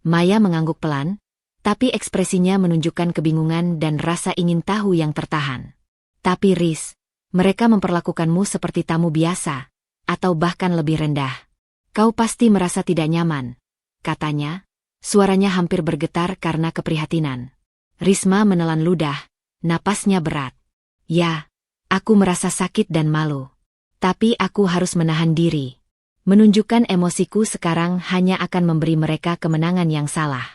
S1: Maya mengangguk pelan, tapi ekspresinya menunjukkan kebingungan dan rasa ingin tahu yang tertahan. Tapi Riz, mereka memperlakukanmu seperti tamu biasa, atau bahkan lebih rendah. Kau pasti merasa tidak nyaman, katanya, Suaranya hampir bergetar karena keprihatinan. Risma menelan ludah, napasnya berat. Ya, aku merasa sakit dan malu. Tapi aku harus menahan diri. Menunjukkan emosiku sekarang hanya akan memberi mereka kemenangan yang salah.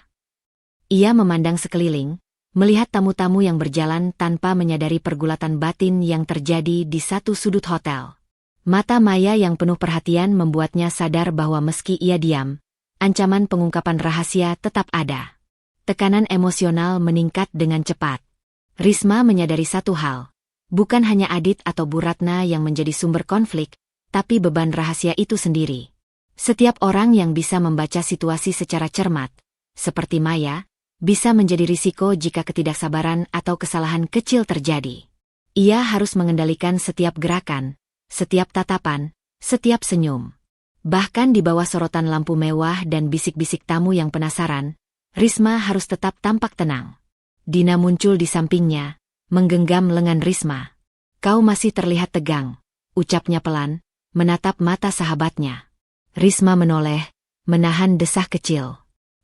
S1: Ia memandang sekeliling, melihat tamu-tamu yang berjalan tanpa menyadari pergulatan batin yang terjadi di satu sudut hotel. Mata Maya yang penuh perhatian membuatnya sadar bahwa meski ia diam, ancaman pengungkapan rahasia tetap ada. Tekanan emosional meningkat dengan cepat. Risma menyadari satu hal. Bukan hanya Adit atau Bu Ratna yang menjadi sumber konflik, tapi beban rahasia itu sendiri. Setiap orang yang bisa membaca situasi secara cermat, seperti Maya, bisa menjadi risiko jika ketidaksabaran atau kesalahan kecil terjadi. Ia harus mengendalikan setiap gerakan, setiap tatapan, setiap senyum. Bahkan di bawah sorotan lampu mewah dan bisik-bisik tamu yang penasaran, Risma harus tetap tampak tenang. Dina muncul di sampingnya, menggenggam lengan Risma. "Kau masih terlihat tegang," ucapnya pelan, menatap mata sahabatnya. Risma menoleh, menahan desah kecil.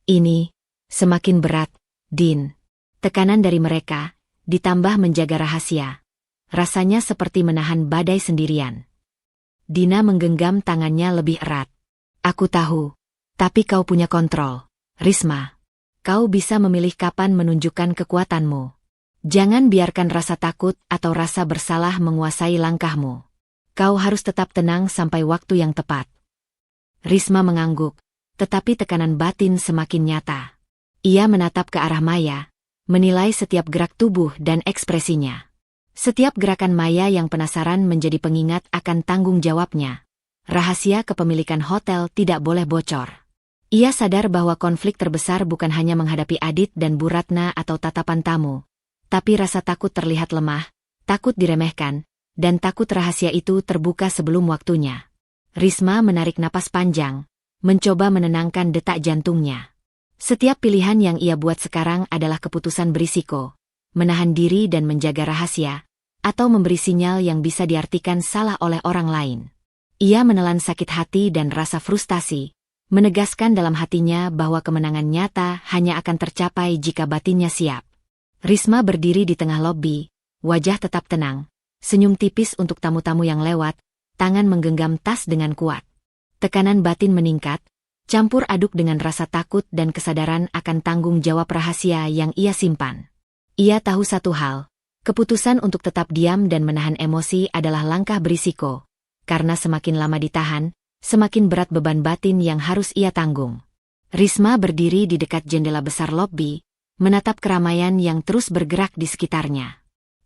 S1: "Ini semakin berat, Din." Tekanan dari mereka, ditambah menjaga rahasia. Rasanya seperti menahan badai sendirian. Dina menggenggam tangannya lebih erat. "Aku tahu, tapi kau punya kontrol, Risma. Kau bisa memilih kapan menunjukkan kekuatanmu. Jangan biarkan rasa takut atau rasa bersalah menguasai langkahmu. Kau harus tetap tenang sampai waktu yang tepat." Risma mengangguk, tetapi tekanan batin semakin nyata. Ia menatap ke arah Maya, menilai setiap gerak tubuh dan ekspresinya. Setiap gerakan Maya yang penasaran menjadi pengingat akan tanggung jawabnya. Rahasia kepemilikan hotel tidak boleh bocor. Ia sadar bahwa konflik terbesar bukan hanya menghadapi Adit dan Bu Ratna atau tatapan tamu, tapi rasa takut terlihat lemah, takut diremehkan, dan takut rahasia itu terbuka sebelum waktunya. Risma menarik napas panjang, mencoba menenangkan detak jantungnya. Setiap pilihan yang ia buat sekarang adalah keputusan berisiko, menahan diri dan menjaga rahasia, atau memberi sinyal yang bisa diartikan salah oleh orang lain. Ia menelan sakit hati dan rasa frustasi, menegaskan dalam hatinya bahwa kemenangan nyata hanya akan tercapai jika batinnya siap. Risma berdiri di tengah lobi, wajah tetap tenang, senyum tipis untuk tamu-tamu yang lewat, tangan menggenggam tas dengan kuat. Tekanan batin meningkat, campur aduk dengan rasa takut dan kesadaran akan tanggung jawab rahasia yang ia simpan. Ia tahu satu hal, keputusan untuk tetap diam dan menahan emosi adalah langkah berisiko, karena semakin lama ditahan, semakin berat beban batin yang harus ia tanggung. Risma berdiri di dekat jendela besar lobi, menatap keramaian yang terus bergerak di sekitarnya.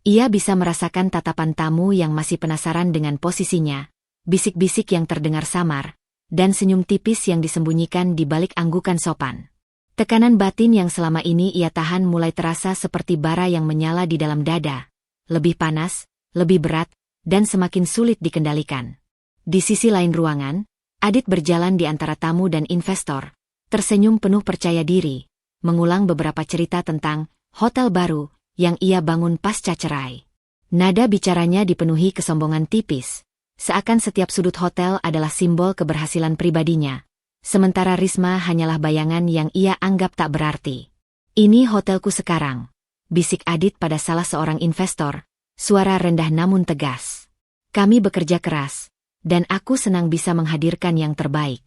S1: Ia bisa merasakan tatapan tamu yang masih penasaran dengan posisinya, bisik-bisik yang terdengar samar, dan senyum tipis yang disembunyikan di balik anggukan sopan. Tekanan batin yang selama ini ia tahan mulai terasa seperti bara yang menyala di dalam dada, lebih panas, lebih berat, dan semakin sulit dikendalikan. Di sisi lain ruangan, Adit berjalan di antara tamu dan investor, tersenyum penuh percaya diri, mengulang beberapa cerita tentang hotel baru yang ia bangun pasca cerai. Nada bicaranya dipenuhi kesombongan tipis, seakan setiap sudut hotel adalah simbol keberhasilan pribadinya, sementara Risma hanyalah bayangan yang ia anggap tak berarti. "Ini hotelku sekarang," bisik Adit pada salah seorang investor, suara rendah namun tegas. "Kami bekerja keras, dan aku senang bisa menghadirkan yang terbaik."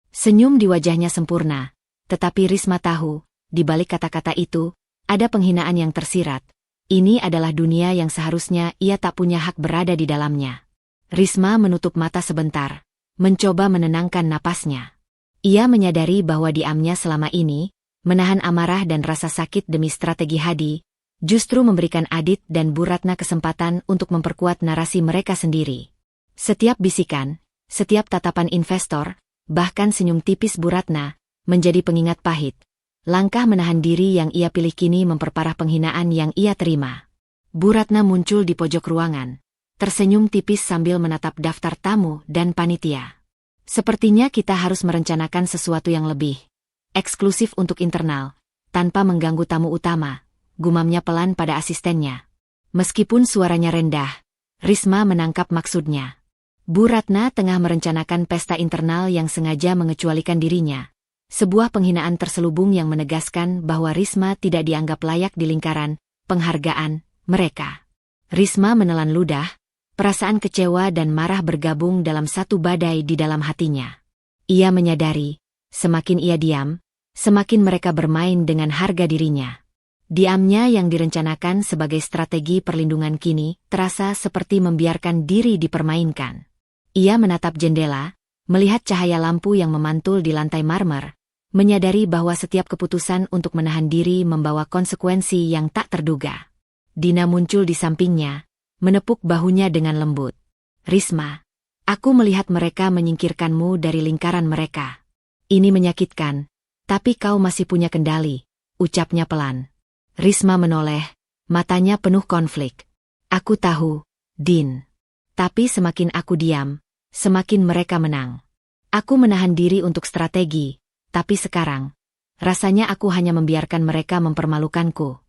S1: Senyum di wajahnya sempurna, tetapi Risma tahu, di balik kata-kata itu, ada penghinaan yang tersirat. Ini adalah dunia yang seharusnya ia tak punya hak berada di dalamnya. Risma menutup mata sebentar, mencoba menenangkan napasnya. Ia menyadari bahwa diamnya selama ini, menahan amarah dan rasa sakit demi strategi Hadi, justru memberikan Adit dan Bu Ratna kesempatan untuk memperkuat narasi mereka sendiri. Setiap bisikan, setiap tatapan investor, bahkan senyum tipis Bu Ratna, menjadi pengingat pahit. Langkah menahan diri yang ia pilih kini memperparah penghinaan yang ia terima. Bu Ratna muncul di pojok ruangan, tersenyum tipis sambil menatap daftar tamu dan panitia. "Sepertinya kita harus merencanakan sesuatu yang lebih eksklusif untuk internal, tanpa mengganggu tamu utama," gumamnya pelan pada asistennya. Meskipun suaranya rendah, Risma menangkap maksudnya. Bu Ratna tengah merencanakan pesta internal yang sengaja mengecualikan dirinya, Sebuah penghinaan terselubung yang menegaskan bahwa Risma tidak dianggap layak di lingkaran penghargaan mereka. Risma menelan ludah, perasaan kecewa dan marah bergabung dalam satu badai di dalam hatinya. Ia menyadari, semakin ia diam, semakin mereka bermain dengan harga dirinya. Diamnya yang direncanakan sebagai strategi perlindungan kini terasa seperti membiarkan diri dipermainkan. Ia menatap jendela, melihat cahaya lampu yang memantul di lantai marmer, menyadari bahwa setiap keputusan untuk menahan diri membawa konsekuensi yang tak terduga. Dina muncul di sampingnya, menepuk bahunya dengan lembut. Risma, aku melihat mereka menyingkirkanmu dari lingkaran mereka. Ini menyakitkan, tapi kau masih punya kendali, ucapnya pelan. Risma menoleh, matanya penuh konflik. Aku tahu, Din. Tapi semakin aku diam, semakin mereka menang. Aku menahan diri untuk strategi, tapi sekarang, rasanya aku hanya membiarkan mereka mempermalukanku.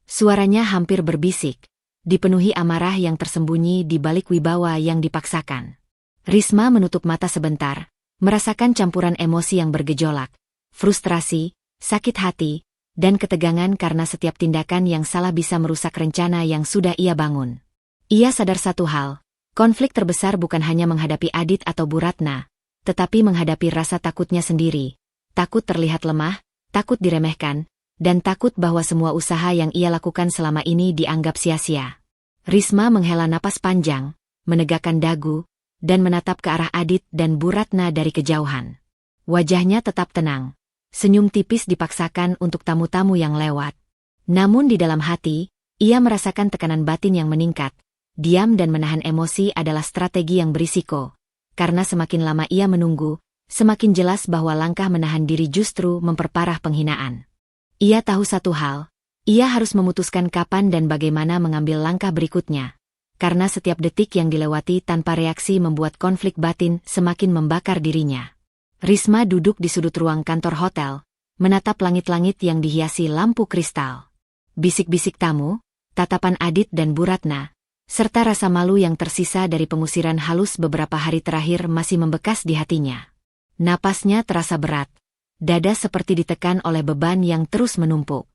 S1: Suaranya hampir berbisik, dipenuhi amarah yang tersembunyi di balik wibawa yang dipaksakan. Risma menutup mata sebentar, merasakan campuran emosi yang bergejolak, frustrasi, sakit hati, dan ketegangan karena setiap tindakan yang salah bisa merusak rencana yang sudah ia bangun. Ia sadar satu hal, konflik terbesar bukan hanya menghadapi Adit atau Bu Ratna, tetapi menghadapi rasa takutnya sendiri. Takut terlihat lemah, takut diremehkan, dan takut bahwa semua usaha yang ia lakukan selama ini dianggap sia-sia. Risma menghela napas panjang, menegakkan dagu, dan menatap ke arah Adit dan Bu Ratna dari kejauhan. Wajahnya tetap tenang, senyum tipis dipaksakan untuk tamu-tamu yang lewat. Namun di dalam hati, ia merasakan tekanan batin yang meningkat. Diam dan menahan emosi adalah strategi yang berisiko, karena semakin lama ia menunggu, semakin jelas bahwa langkah menahan diri justru memperparah penghinaan. Ia tahu satu hal, ia harus memutuskan kapan dan bagaimana mengambil langkah berikutnya. Karena setiap detik yang dilewati tanpa reaksi membuat konflik batin semakin membakar dirinya. Risma duduk di sudut ruang kantor hotel, menatap langit-langit yang dihiasi lampu kristal. Bisik-bisik tamu, tatapan Adit dan Bu Ratna, serta rasa malu yang tersisa dari pengusiran halus beberapa hari terakhir masih membekas di hatinya. Napasnya terasa berat. Dada seperti ditekan oleh beban yang terus menumpuk.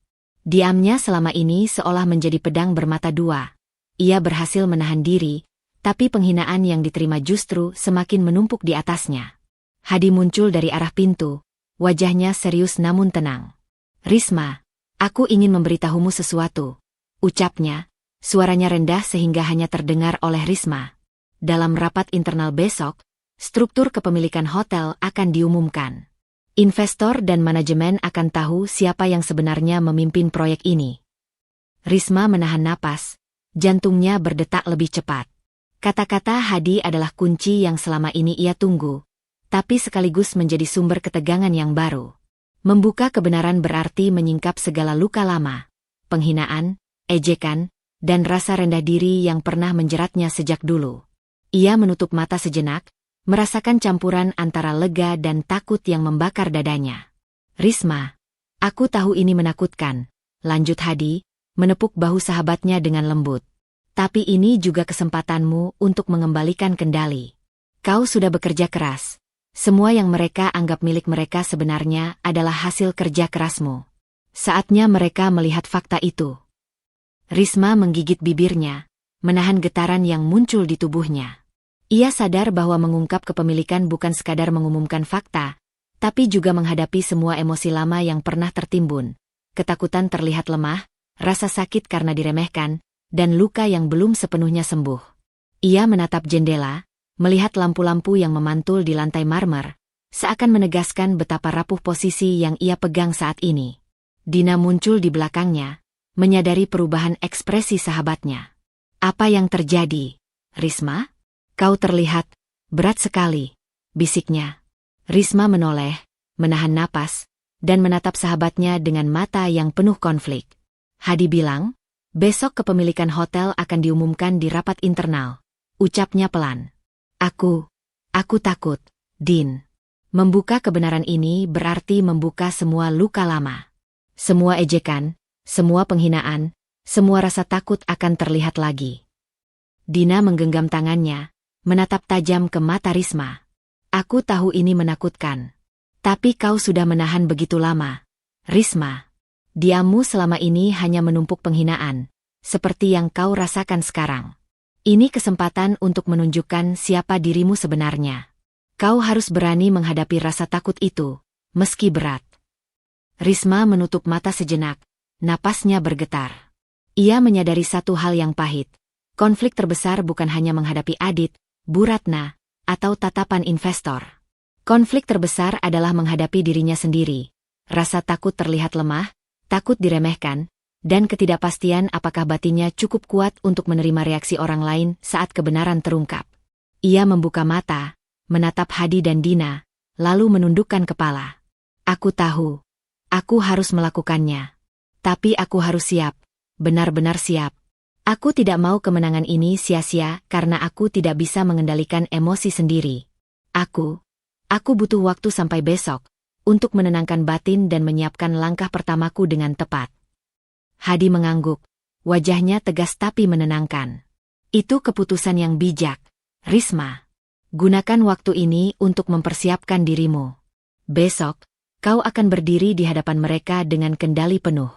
S1: Diamnya selama ini seolah menjadi pedang bermata dua. Ia berhasil menahan diri, tapi penghinaan yang diterima justru semakin menumpuk di atasnya. Hadi muncul dari arah pintu, wajahnya serius namun tenang. Risma, aku ingin memberitahumu sesuatu, ucapnya, suaranya rendah sehingga hanya terdengar oleh Risma. Dalam rapat internal besok, struktur kepemilikan hotel akan diumumkan. Investor dan manajemen akan tahu siapa yang sebenarnya memimpin proyek ini. Risma menahan napas, jantungnya berdetak lebih cepat. Kata-kata Hadi adalah kunci yang selama ini ia tunggu, tapi sekaligus menjadi sumber ketegangan yang baru. Membuka kebenaran berarti menyingkap segala luka lama, penghinaan, ejekan, dan rasa rendah diri yang pernah menjeratnya sejak dulu. Ia menutup mata sejenak, merasakan campuran antara lega dan takut yang membakar dadanya. Risma, aku tahu ini menakutkan, lanjut Hadi, menepuk bahu sahabatnya dengan lembut. Tapi ini juga kesempatanmu untuk mengembalikan kendali. Kau sudah bekerja keras. Semua yang mereka anggap milik mereka sebenarnya adalah hasil kerja kerasmu. Saatnya mereka melihat fakta itu. Risma menggigit bibirnya, menahan getaran yang muncul di tubuhnya. Ia sadar bahwa mengungkap kepemilikan bukan sekadar mengumumkan fakta, tapi juga menghadapi semua emosi lama yang pernah tertimbun. Ketakutan terlihat lemah, rasa sakit karena diremehkan, dan luka yang belum sepenuhnya sembuh. Ia menatap jendela, melihat lampu-lampu yang memantul di lantai marmer, seakan menegaskan betapa rapuh posisi yang ia pegang saat ini. Dina muncul di belakangnya, menyadari perubahan ekspresi sahabatnya. Apa yang terjadi, Risma? Kau terlihat berat sekali, bisiknya. Risma menoleh, menahan napas, dan menatap sahabatnya dengan mata yang penuh konflik. Hadi bilang, besok kepemilikan hotel akan diumumkan di rapat internal. Ucapnya pelan. Aku takut, Din. Membuka kebenaran ini berarti membuka semua luka lama. Semua ejekan, semua penghinaan, semua rasa takut akan terlihat lagi. Dina menggenggam tangannya, menatap tajam ke mata Risma. Aku tahu ini menakutkan. Tapi kau sudah menahan begitu lama. Risma, diammu selama ini hanya menumpuk penghinaan, seperti yang kau rasakan sekarang. Ini kesempatan untuk menunjukkan siapa dirimu sebenarnya. Kau harus berani menghadapi rasa takut itu, meski berat. Risma menutup mata sejenak, napasnya bergetar. Ia menyadari satu hal yang pahit. Konflik terbesar bukan hanya menghadapi Adit, Bu Ratna, atau tatapan investor. Konflik terbesar adalah menghadapi dirinya sendiri. Rasa takut terlihat lemah, takut diremehkan, dan ketidakpastian apakah batinnya cukup kuat untuk menerima reaksi orang lain saat kebenaran terungkap. Ia membuka mata, menatap Hadi dan Dina, lalu menundukkan kepala. Aku tahu. Aku harus melakukannya. Tapi aku harus siap, benar-benar siap. Aku tidak mau kemenangan ini sia-sia karena aku tidak bisa mengendalikan emosi sendiri. Aku butuh waktu sampai besok, untuk menenangkan batin dan menyiapkan langkah pertamaku dengan tepat. Hadi mengangguk, wajahnya tegas tapi menenangkan. Itu keputusan yang bijak, Risma. Gunakan waktu ini untuk mempersiapkan dirimu. Besok, kau akan berdiri di hadapan mereka dengan kendali penuh.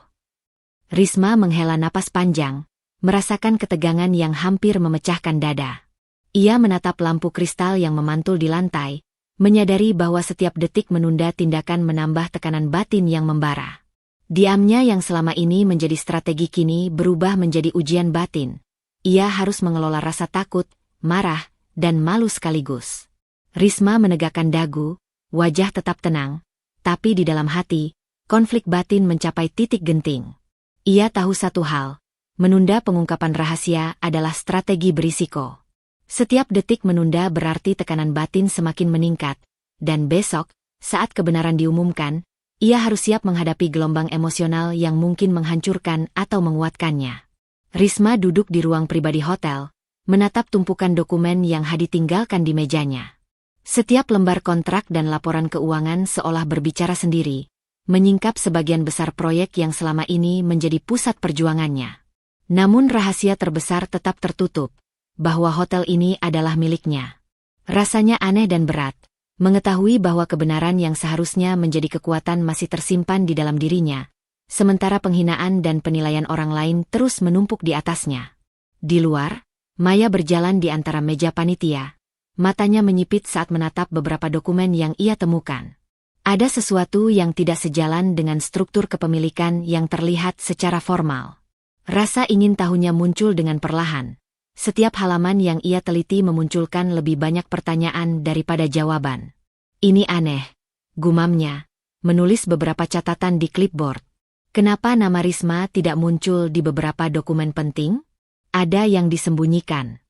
S1: Risma menghela napas panjang, merasakan ketegangan yang hampir memecahkan dada. Ia menatap lampu kristal yang memantul di lantai, menyadari bahwa setiap detik menunda tindakan menambah tekanan batin yang membara. Diamnya yang selama ini menjadi strategi kini berubah menjadi ujian batin. Ia harus mengelola rasa takut, marah, dan malu sekaligus. Risma menegakkan dagu, wajah tetap tenang, tapi di dalam hati, konflik batin mencapai titik genting. Ia tahu satu hal, menunda pengungkapan rahasia adalah strategi berisiko. Setiap detik menunda berarti tekanan batin semakin meningkat, dan besok, saat kebenaran diumumkan, ia harus siap menghadapi gelombang emosional yang mungkin menghancurkan atau menguatkannya. Risma duduk di ruang pribadi hotel, menatap tumpukan dokumen yang Hadi tinggalkan di mejanya. Setiap lembar kontrak dan laporan keuangan seolah berbicara sendiri, menyingkap sebagian besar proyek yang selama ini menjadi pusat perjuangannya. Namun rahasia terbesar tetap tertutup, bahwa hotel ini adalah miliknya. Rasanya aneh dan berat, mengetahui bahwa kebenaran yang seharusnya menjadi kekuatan masih tersimpan di dalam dirinya, sementara penghinaan dan penilaian orang lain terus menumpuk di atasnya. Di luar, Maya berjalan di antara meja panitia. Matanya menyipit saat menatap beberapa dokumen yang ia temukan. Ada sesuatu yang tidak sejalan dengan struktur kepemilikan yang terlihat secara formal. Rasa ingin tahunya muncul dengan perlahan. Setiap halaman yang ia teliti memunculkan lebih banyak pertanyaan daripada jawaban. Ini aneh, gumamnya, menulis beberapa catatan di clipboard. Kenapa nama Risma tidak muncul di beberapa dokumen penting? Ada yang disembunyikan.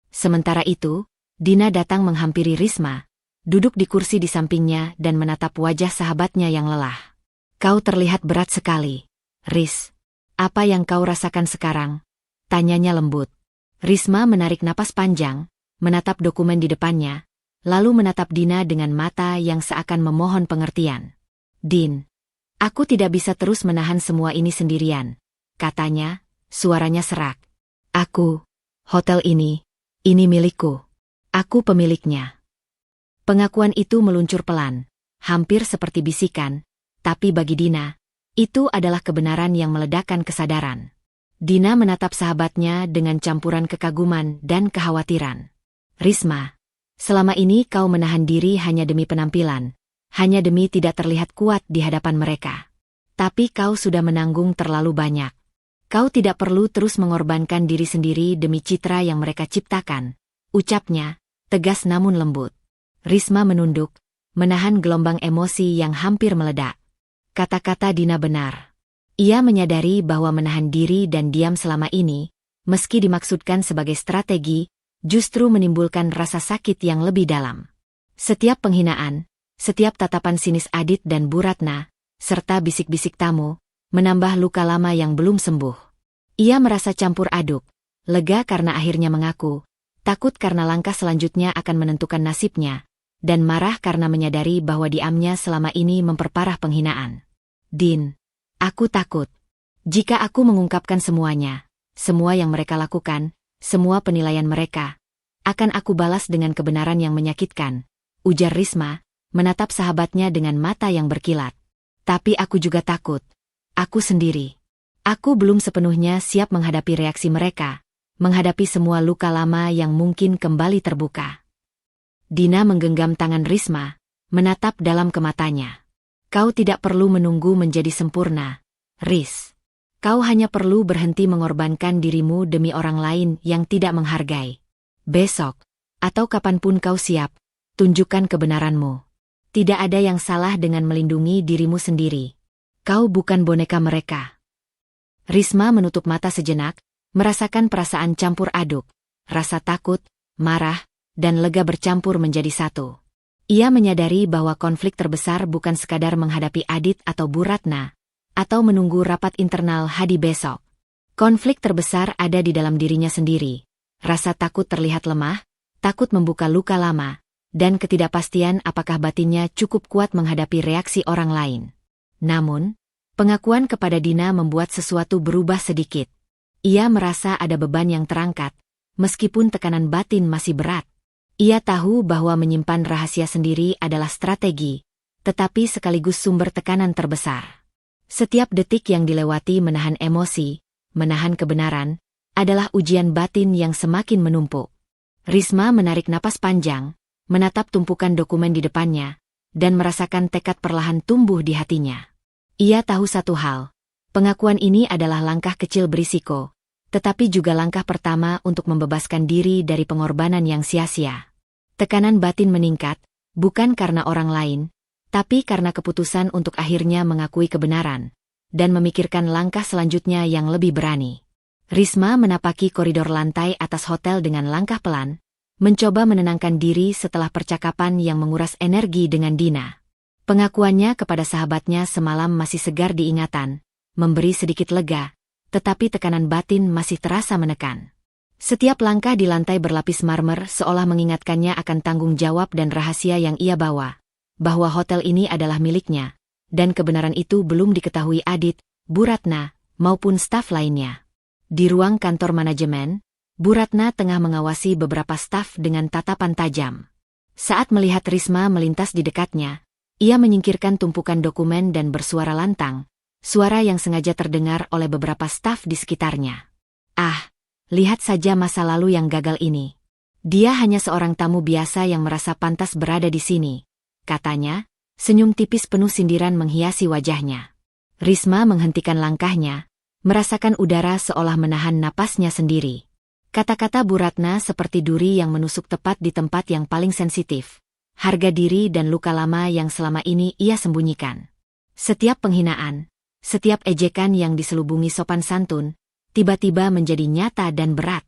S1: Sementara itu, Dina datang menghampiri Risma, duduk di kursi di sampingnya dan menatap wajah sahabatnya yang lelah. Kau terlihat berat sekali, Ris. Apa yang kau rasakan sekarang? Tanyanya lembut. Risma menarik napas panjang, menatap dokumen di depannya, lalu menatap Dina dengan mata yang seakan memohon pengertian. Din, aku tidak bisa terus menahan semua ini sendirian, katanya, suaranya serak. Hotel ini milikku. Aku pemiliknya. Pengakuan itu meluncur pelan, hampir seperti bisikan, tapi bagi Dina, itu adalah kebenaran yang meledakkan kesadaran. Dina menatap sahabatnya dengan campuran kekaguman dan kekhawatiran. Risma, selama ini kau menahan diri hanya demi penampilan, hanya demi tidak terlihat kuat di hadapan mereka. Tapi kau sudah menanggung terlalu banyak. Kau tidak perlu terus mengorbankan diri sendiri demi citra yang mereka ciptakan, ucapnya, tegas namun lembut. Risma menunduk, menahan gelombang emosi yang hampir meledak. Kata-kata Dina benar. Ia menyadari bahwa menahan diri dan diam selama ini, meski dimaksudkan sebagai strategi, justru menimbulkan rasa sakit yang lebih dalam. Setiap penghinaan, setiap tatapan sinis Adit dan Bu Ratna, serta bisik-bisik tamu, menambah luka lama yang belum sembuh. Ia merasa campur aduk, lega karena akhirnya mengaku, takut karena langkah selanjutnya akan menentukan nasibnya, dan marah karena menyadari bahwa diamnya selama ini memperparah penghinaan. Din, aku takut. Jika aku mengungkapkan semuanya, semua yang mereka lakukan, semua penilaian mereka, akan aku balas dengan kebenaran yang menyakitkan, ujar Risma, menatap sahabatnya dengan mata yang berkilat. Tapi aku juga takut. Aku sendiri. Aku belum sepenuhnya siap menghadapi reaksi mereka, menghadapi semua luka lama yang mungkin kembali terbuka. Dina menggenggam tangan Risma, menatap dalam ke matanya. Kau tidak perlu menunggu menjadi sempurna, Riz. Kau hanya perlu berhenti mengorbankan dirimu demi orang lain yang tidak menghargai. Besok, atau kapanpun kau siap, tunjukkan kebenaranmu. Tidak ada yang salah dengan melindungi dirimu sendiri. Kau bukan boneka mereka. Risma menutup mata sejenak, merasakan perasaan campur aduk, rasa takut, marah, dan lega bercampur menjadi satu. Ia menyadari bahwa konflik terbesar bukan sekadar menghadapi Adit atau Bu Ratna, atau menunggu rapat internal Hadi besok. Konflik terbesar ada di dalam dirinya sendiri. Rasa takut terlihat lemah, takut membuka luka lama, dan ketidakpastian apakah batinnya cukup kuat menghadapi reaksi orang lain. Namun, pengakuan kepada Dina membuat sesuatu berubah sedikit. Ia merasa ada beban yang terangkat, meskipun tekanan batin masih berat. Ia tahu bahwa menyimpan rahasia sendiri adalah strategi, tetapi sekaligus sumber tekanan terbesar. Setiap detik yang dilewati menahan emosi, menahan kebenaran, adalah ujian batin yang semakin menumpuk. Risma menarik napas panjang, menatap tumpukan dokumen di depannya, dan merasakan tekad perlahan tumbuh di hatinya. Ia tahu satu hal, pengakuan ini adalah langkah kecil berisiko, tetapi juga langkah pertama untuk membebaskan diri dari pengorbanan yang sia-sia. Tekanan batin meningkat, bukan karena orang lain, tapi karena keputusan untuk akhirnya mengakui kebenaran, dan memikirkan langkah selanjutnya yang lebih berani. Risma menapaki koridor lantai atas hotel dengan langkah pelan, mencoba menenangkan diri setelah percakapan yang menguras energi dengan Dina. Pengakuannya kepada sahabatnya semalam masih segar diingatan, memberi sedikit lega, tetapi tekanan batin masih terasa menekan. Setiap langkah di lantai berlapis marmer seolah mengingatkannya akan tanggung jawab dan rahasia yang ia bawa, bahwa hotel ini adalah miliknya, dan kebenaran itu belum diketahui Adit, Bu Ratna, maupun staf lainnya. Di ruang kantor manajemen, Bu Ratna tengah mengawasi beberapa staf dengan tatapan tajam. Saat melihat Risma melintas di dekatnya, ia menyingkirkan tumpukan dokumen dan bersuara lantang, suara yang sengaja terdengar oleh beberapa staf di sekitarnya. Ah, lihat saja masa lalu yang gagal ini. Dia hanya seorang tamu biasa yang merasa pantas berada di sini, katanya, senyum tipis penuh sindiran menghiasi wajahnya. Risma menghentikan langkahnya, merasakan udara seolah menahan napasnya sendiri. Kata-kata Bu Ratna seperti duri yang menusuk tepat di tempat yang paling sensitif. Harga diri dan luka lama yang selama ini ia sembunyikan. Setiap penghinaan, setiap ejekan yang diselubungi sopan santun, tiba-tiba menjadi nyata dan berat.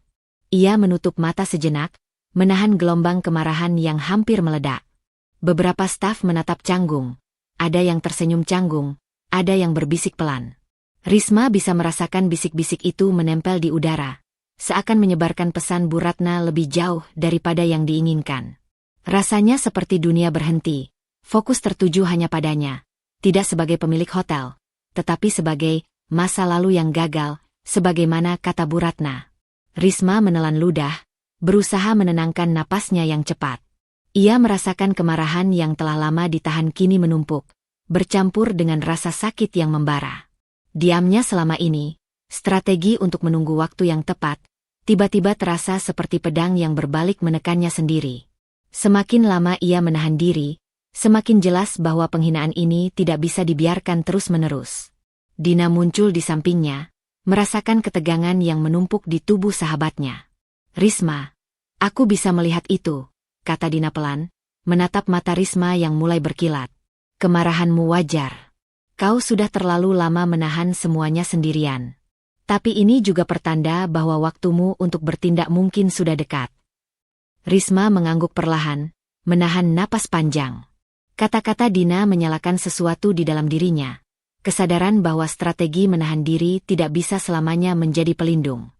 S1: Ia menutup mata sejenak, menahan gelombang kemarahan yang hampir meledak. Beberapa staf menatap canggung, ada yang tersenyum canggung, ada yang berbisik pelan. Risma bisa merasakan bisik-bisik itu menempel di udara, seakan menyebarkan pesan Bu Ratna lebih jauh daripada yang diinginkan. Rasanya seperti dunia berhenti, fokus tertuju hanya padanya, tidak sebagai pemilik hotel, tetapi sebagai masa lalu yang gagal, sebagaimana kata Bu Ratna. Risma menelan ludah, berusaha menenangkan napasnya yang cepat. Ia merasakan kemarahan yang telah lama ditahan kini menumpuk, bercampur dengan rasa sakit yang membara. Diamnya selama ini, strategi untuk menunggu waktu yang tepat, tiba-tiba terasa seperti pedang yang berbalik menekannya sendiri. Semakin lama ia menahan diri, semakin jelas bahwa penghinaan ini tidak bisa dibiarkan terus-menerus. Dina muncul di sampingnya, merasakan ketegangan yang menumpuk di tubuh sahabatnya. Risma, aku bisa melihat itu, kata Dina pelan, menatap mata Risma yang mulai berkilat. Kemarahanmu wajar. Kau sudah terlalu lama menahan semuanya sendirian. Tapi ini juga pertanda bahwa waktumu untuk bertindak mungkin sudah dekat. Risma mengangguk perlahan, menahan napas panjang. Kata-kata Dina menyalakan sesuatu di dalam dirinya. Kesadaran bahwa strategi menahan diri tidak bisa selamanya menjadi pelindung.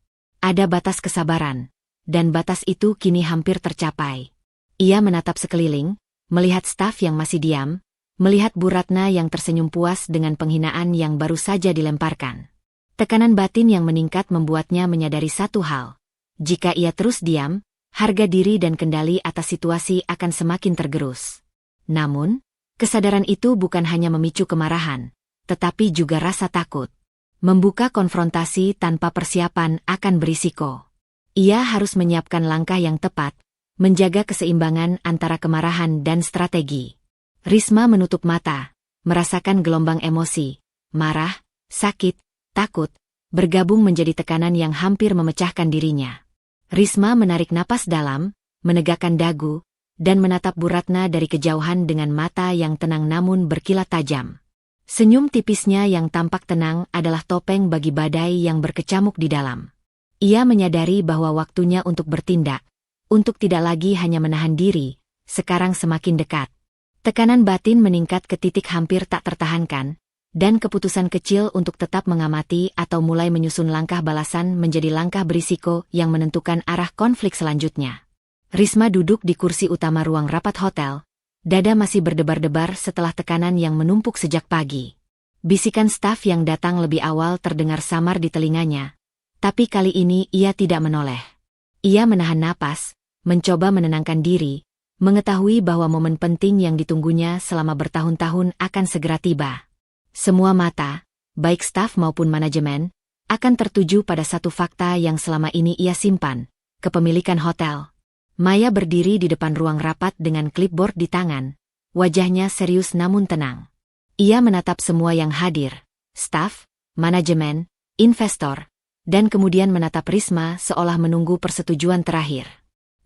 S1: Ada batas kesabaran, dan batas itu kini hampir tercapai. Ia menatap sekeliling, melihat staf yang masih diam, melihat Bu Ratna yang tersenyum puas dengan penghinaan yang baru saja dilemparkan. Tekanan batin yang meningkat membuatnya menyadari satu hal. Jika ia terus diam, harga diri dan kendali atas situasi akan semakin tergerus. Namun, kesadaran itu bukan hanya memicu kemarahan, tetapi juga rasa takut. Membuka konfrontasi tanpa persiapan akan berisiko. Ia harus menyiapkan langkah yang tepat, menjaga keseimbangan antara kemarahan dan strategi. Risma menutup mata, merasakan gelombang emosi, marah, sakit, takut, bergabung menjadi tekanan yang hampir memecahkan dirinya. Risma menarik napas dalam, menegakkan dagu, dan menatap Bu Ratna dari kejauhan dengan mata yang tenang namun berkilat tajam. Senyum tipisnya yang tampak tenang adalah topeng bagi badai yang berkecamuk di dalam. Ia menyadari bahwa waktunya untuk bertindak, untuk tidak lagi hanya menahan diri, sekarang semakin dekat. Tekanan batin meningkat ke titik hampir tak tertahankan, dan keputusan kecil untuk tetap mengamati atau mulai menyusun langkah balasan menjadi langkah berisiko yang menentukan arah konflik selanjutnya. Risma duduk di kursi utama ruang rapat hotel. Dada masih berdebar-debar setelah tekanan yang menumpuk sejak pagi. Bisikan staf yang datang lebih awal terdengar samar di telinganya. Tapi kali ini ia tidak menoleh. Ia menahan napas, mencoba menenangkan diri, mengetahui bahwa momen penting yang ditunggunya selama bertahun-tahun akan segera tiba. Semua mata, baik staf maupun manajemen, akan tertuju pada satu fakta yang selama ini ia simpan, kepemilikan hotel. Maya berdiri di depan ruang rapat dengan clipboard di tangan. Wajahnya serius namun tenang. Ia menatap semua yang hadir, staf, manajemen, investor, dan kemudian menatap Risma seolah menunggu persetujuan terakhir.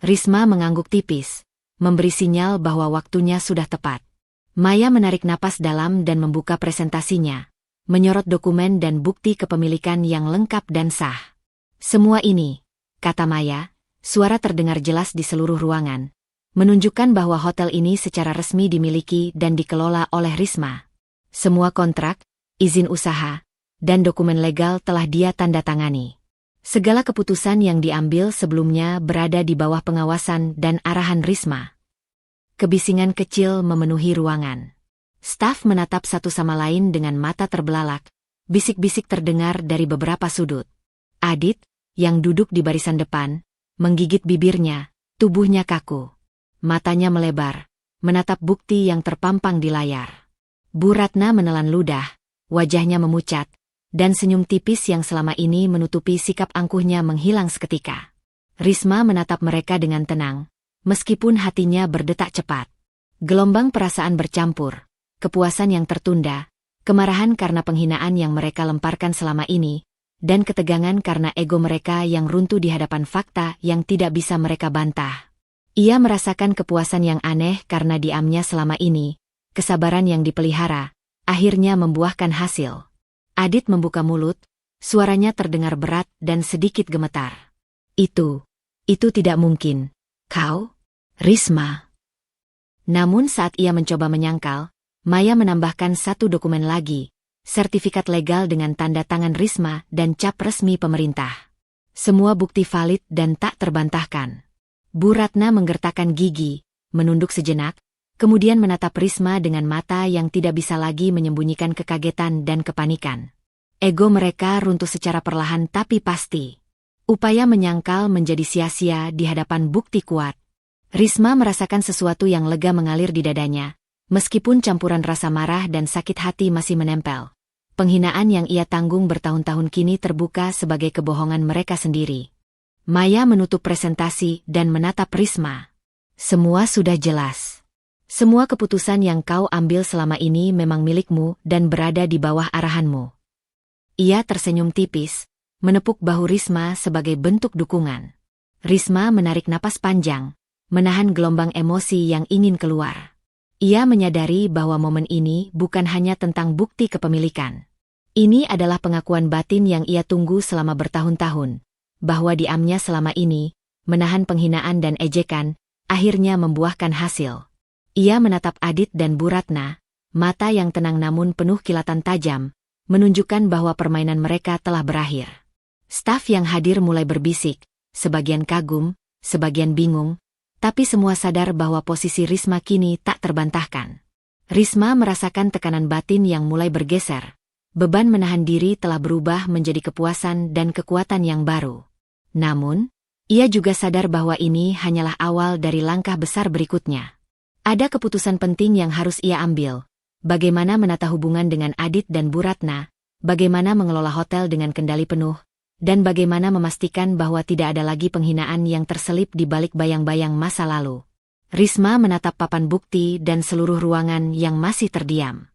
S1: Risma mengangguk tipis, memberi sinyal bahwa waktunya sudah tepat. Maya menarik napas dalam dan membuka presentasinya, menyorot dokumen dan bukti kepemilikan yang lengkap dan sah. Semua ini, kata Maya, suara terdengar jelas di seluruh ruangan, menunjukkan bahwa hotel ini secara resmi dimiliki dan dikelola oleh Risma. Semua kontrak, izin usaha, dan dokumen legal telah dia tanda tangani. Segala keputusan yang diambil sebelumnya berada di bawah pengawasan dan arahan Risma. Kebisingan kecil memenuhi ruangan. Staf menatap satu sama lain dengan mata terbelalak, bisik-bisik terdengar dari beberapa sudut. Adit, yang duduk di barisan depan, menggigit bibirnya, tubuhnya kaku. Matanya melebar, menatap bukti yang terpampang di layar. Bu Ratna menelan ludah, wajahnya memucat, dan senyum tipis yang selama ini menutupi sikap angkuhnya menghilang seketika. Risma menatap mereka dengan tenang, meskipun hatinya berdetak cepat. Gelombang perasaan bercampur, kepuasan yang tertunda, kemarahan karena penghinaan yang mereka lemparkan selama ini, dan ketegangan karena ego mereka yang runtuh di hadapan fakta yang tidak bisa mereka bantah. Ia merasakan kepuasan yang aneh karena diamnya selama ini, kesabaran yang dipelihara, akhirnya membuahkan hasil. Adit membuka mulut, suaranya terdengar berat dan sedikit gemetar. Itu tidak mungkin. Kau? Risma. Namun saat ia mencoba menyangkal, Maya menambahkan satu dokumen lagi. Sertifikat legal dengan tanda tangan Risma dan cap resmi pemerintah. Semua bukti valid dan tak terbantahkan. Bu Ratna menggertakkan gigi, menunduk sejenak, kemudian menatap Risma dengan mata yang tidak bisa lagi menyembunyikan kekagetan dan kepanikan. Ego mereka runtuh secara perlahan tapi pasti. Upaya menyangkal menjadi sia-sia di hadapan bukti kuat. Risma merasakan sesuatu yang lega mengalir di dadanya. Meskipun campuran rasa marah dan sakit hati masih menempel, penghinaan yang ia tanggung bertahun-tahun kini terbuka sebagai kebohongan mereka sendiri. Maya menutup presentasi dan menatap Risma. Semua sudah jelas. Semua keputusan yang kau ambil selama ini memang milikmu dan berada di bawah arahanmu. Ia tersenyum tipis, menepuk bahu Risma sebagai bentuk dukungan. Risma menarik napas panjang, menahan gelombang emosi yang ingin keluar. Ia menyadari bahwa momen ini bukan hanya tentang bukti kepemilikan. Ini adalah pengakuan batin yang ia tunggu selama bertahun-tahun, bahwa diamnya selama ini, menahan penghinaan dan ejekan, akhirnya membuahkan hasil. Ia menatap Adit dan Bu Ratna, mata yang tenang namun penuh kilatan tajam, menunjukkan bahwa permainan mereka telah berakhir. Staf yang hadir mulai berbisik, sebagian kagum, sebagian bingung, tapi semua sadar bahwa posisi Risma kini tak terbantahkan. Risma merasakan tekanan batin yang mulai bergeser. Beban menahan diri telah berubah menjadi kepuasan dan kekuatan yang baru. Namun, ia juga sadar bahwa ini hanyalah awal dari langkah besar berikutnya. Ada keputusan penting yang harus ia ambil. Bagaimana menata hubungan dengan Adit dan Bu Ratna, bagaimana mengelola hotel dengan kendali penuh, dan bagaimana memastikan bahwa tidak ada lagi penghinaan yang terselip di balik bayang-bayang masa lalu. Risma menatap papan bukti dan seluruh ruangan yang masih terdiam.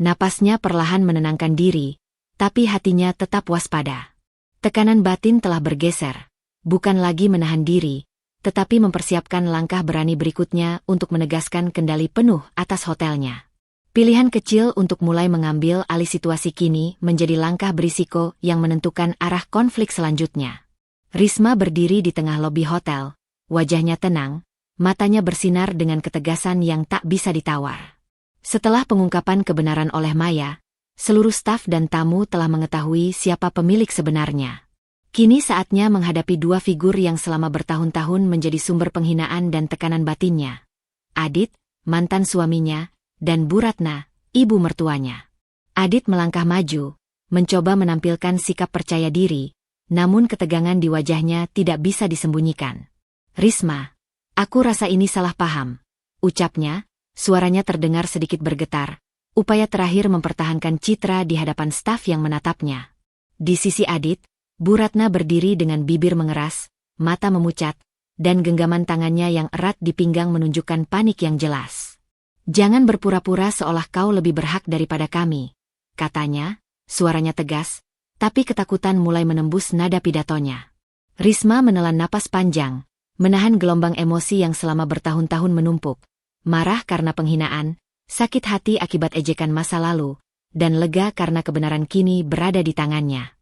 S1: Napasnya perlahan menenangkan diri, tapi hatinya tetap waspada. Tekanan batin telah bergeser, bukan lagi menahan diri, tetapi mempersiapkan langkah berani berikutnya untuk menegaskan kendali penuh atas hotelnya. Pilihan kecil untuk mulai mengambil alih situasi kini menjadi langkah berisiko yang menentukan arah konflik selanjutnya. Risma berdiri di tengah lobi hotel, wajahnya tenang, matanya bersinar dengan ketegasan yang tak bisa ditawar. Setelah pengungkapan kebenaran oleh Maya, seluruh staf dan tamu telah mengetahui siapa pemilik sebenarnya. Kini saatnya menghadapi dua figur yang selama bertahun-tahun menjadi sumber penghinaan dan tekanan batinnya. Adit, mantan suaminya, dan Bu Ratna, ibu mertuanya. Adit melangkah maju, mencoba menampilkan sikap percaya diri, namun ketegangan di wajahnya tidak bisa disembunyikan. "Risma, aku rasa ini salah paham," ucapnya, suaranya terdengar sedikit bergetar, upaya terakhir mempertahankan citra di hadapan staf yang menatapnya. Di sisi Adit, Bu Ratna berdiri dengan bibir mengeras, mata memucat, dan genggaman tangannya yang erat di pinggang menunjukkan panik yang jelas. "Jangan berpura-pura seolah kau lebih berhak daripada kami," katanya, suaranya tegas, tapi ketakutan mulai menembus nada pidatonya. Risma menelan napas panjang, menahan gelombang emosi yang selama bertahun-tahun menumpuk, marah karena penghinaan, sakit hati akibat ejekan masa lalu, dan lega karena kebenaran kini berada di tangannya.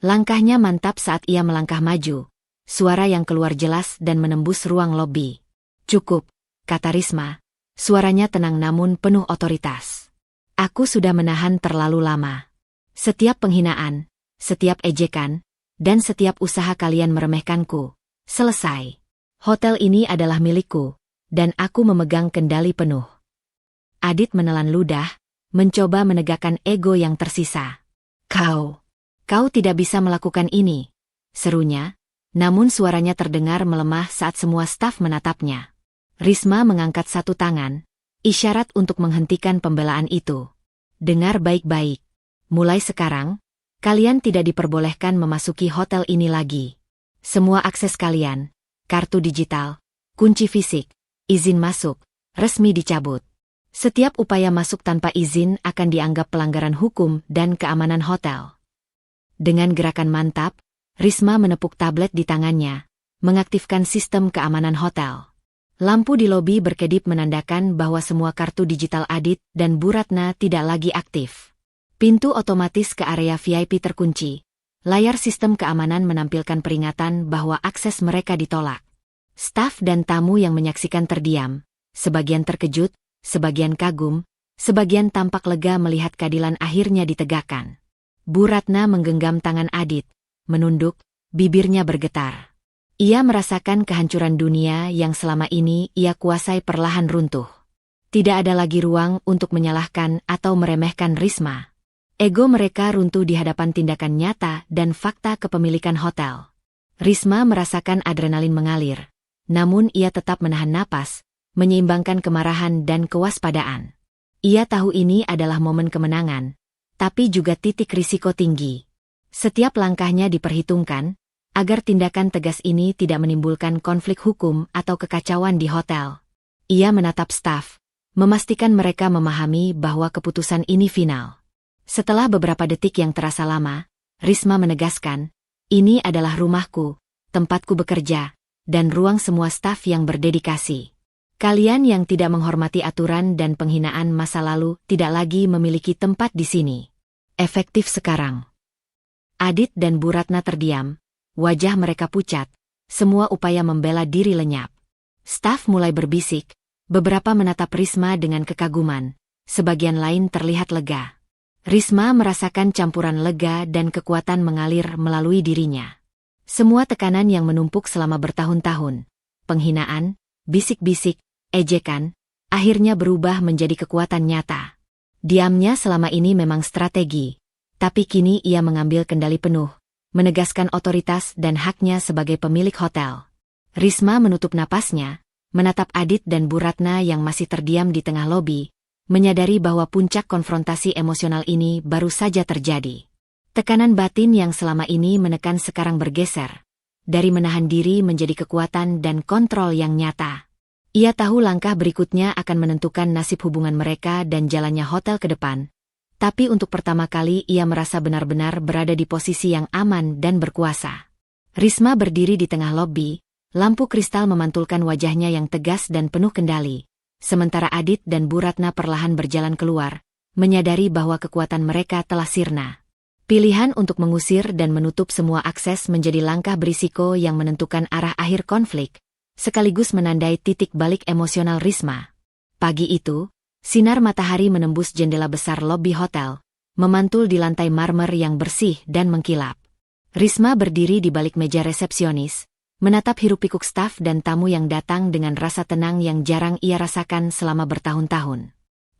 S1: Langkahnya mantap saat ia melangkah maju, suara yang keluar jelas dan menembus ruang lobi. "Cukup," kata Risma. Suaranya tenang namun penuh otoritas. "Aku sudah menahan terlalu lama. Setiap penghinaan, setiap ejekan, dan setiap usaha kalian meremehkanku, selesai. Hotel ini adalah milikku, dan aku memegang kendali penuh." Adit menelan ludah, mencoba menegakkan ego yang tersisa. Kau tidak bisa melakukan ini," serunya, namun suaranya terdengar melemah saat semua staf menatapnya. Risma mengangkat satu tangan, isyarat untuk menghentikan pembelaan itu. "Dengar baik-baik. Mulai sekarang, kalian tidak diperbolehkan memasuki hotel ini lagi. Semua akses kalian, kartu digital, kunci fisik, izin masuk, resmi dicabut. Setiap upaya masuk tanpa izin akan dianggap pelanggaran hukum dan keamanan hotel." Dengan gerakan mantap, Risma menepuk tablet di tangannya, mengaktifkan sistem keamanan hotel. Lampu di lobi berkedip menandakan bahwa semua kartu digital Adit dan Bu Ratna tidak lagi aktif. Pintu otomatis ke area VIP terkunci. Layar sistem keamanan menampilkan peringatan bahwa akses mereka ditolak. Staf dan tamu yang menyaksikan terdiam, sebagian terkejut, sebagian kagum, sebagian tampak lega melihat keadilan akhirnya ditegakkan. Bu Ratna menggenggam tangan Adit, menunduk, bibirnya bergetar. Ia merasakan kehancuran dunia yang selama ini ia kuasai perlahan runtuh. Tidak ada lagi ruang untuk menyalahkan atau meremehkan Risma. Ego mereka runtuh di hadapan tindakan nyata dan fakta kepemilikan hotel. Risma merasakan adrenalin mengalir, namun ia tetap menahan napas, menyeimbangkan kemarahan dan kewaspadaan. Ia tahu ini adalah momen kemenangan, tapi juga titik risiko tinggi. Setiap langkahnya diperhitungkan, agar tindakan tegas ini tidak menimbulkan konflik hukum atau kekacauan di hotel. Ia menatap staf, memastikan mereka memahami bahwa keputusan ini final. Setelah beberapa detik yang terasa lama, Risma menegaskan, "Ini adalah rumahku, tempatku bekerja, dan ruang semua staf yang berdedikasi. Kalian yang tidak menghormati aturan dan penghinaan masa lalu tidak lagi memiliki tempat di sini." Efektif sekarang. Adit dan Bu Ratna terdiam. Wajah mereka pucat, semua upaya membela diri lenyap. Staf mulai berbisik, beberapa menatap Risma dengan kekaguman, sebagian lain terlihat lega. Risma merasakan campuran lega dan kekuatan mengalir melalui dirinya. Semua tekanan yang menumpuk selama bertahun-tahun, penghinaan, bisik-bisik, ejekan, akhirnya berubah menjadi kekuatan nyata. Diamnya selama ini memang strategi, tapi kini ia mengambil kendali penuh, menegaskan otoritas dan haknya sebagai pemilik hotel. Risma menutup napasnya, menatap Adit dan Bu Ratna yang masih terdiam di tengah lobi, menyadari bahwa puncak konfrontasi emosional ini baru saja terjadi. Tekanan batin yang selama ini menekan sekarang bergeser, dari menahan diri menjadi kekuatan dan kontrol yang nyata. Ia tahu langkah berikutnya akan menentukan nasib hubungan mereka dan jalannya hotel ke depan. Tapi untuk pertama kali ia merasa benar-benar berada di posisi yang aman dan berkuasa. Risma berdiri di tengah lobi, lampu kristal memantulkan wajahnya yang tegas dan penuh kendali. Sementara Adit dan Bu Ratna perlahan berjalan keluar, menyadari bahwa kekuatan mereka telah sirna. Pilihan untuk mengusir dan menutup semua akses menjadi langkah berisiko yang menentukan arah akhir konflik, sekaligus menandai titik balik emosional Risma. Pagi itu, sinar matahari menembus jendela besar lobi hotel, memantul di lantai marmer yang bersih dan mengkilap. Risma berdiri di balik meja resepsionis, menatap hiruk-pikuk staf dan tamu yang datang dengan rasa tenang yang jarang ia rasakan selama bertahun-tahun.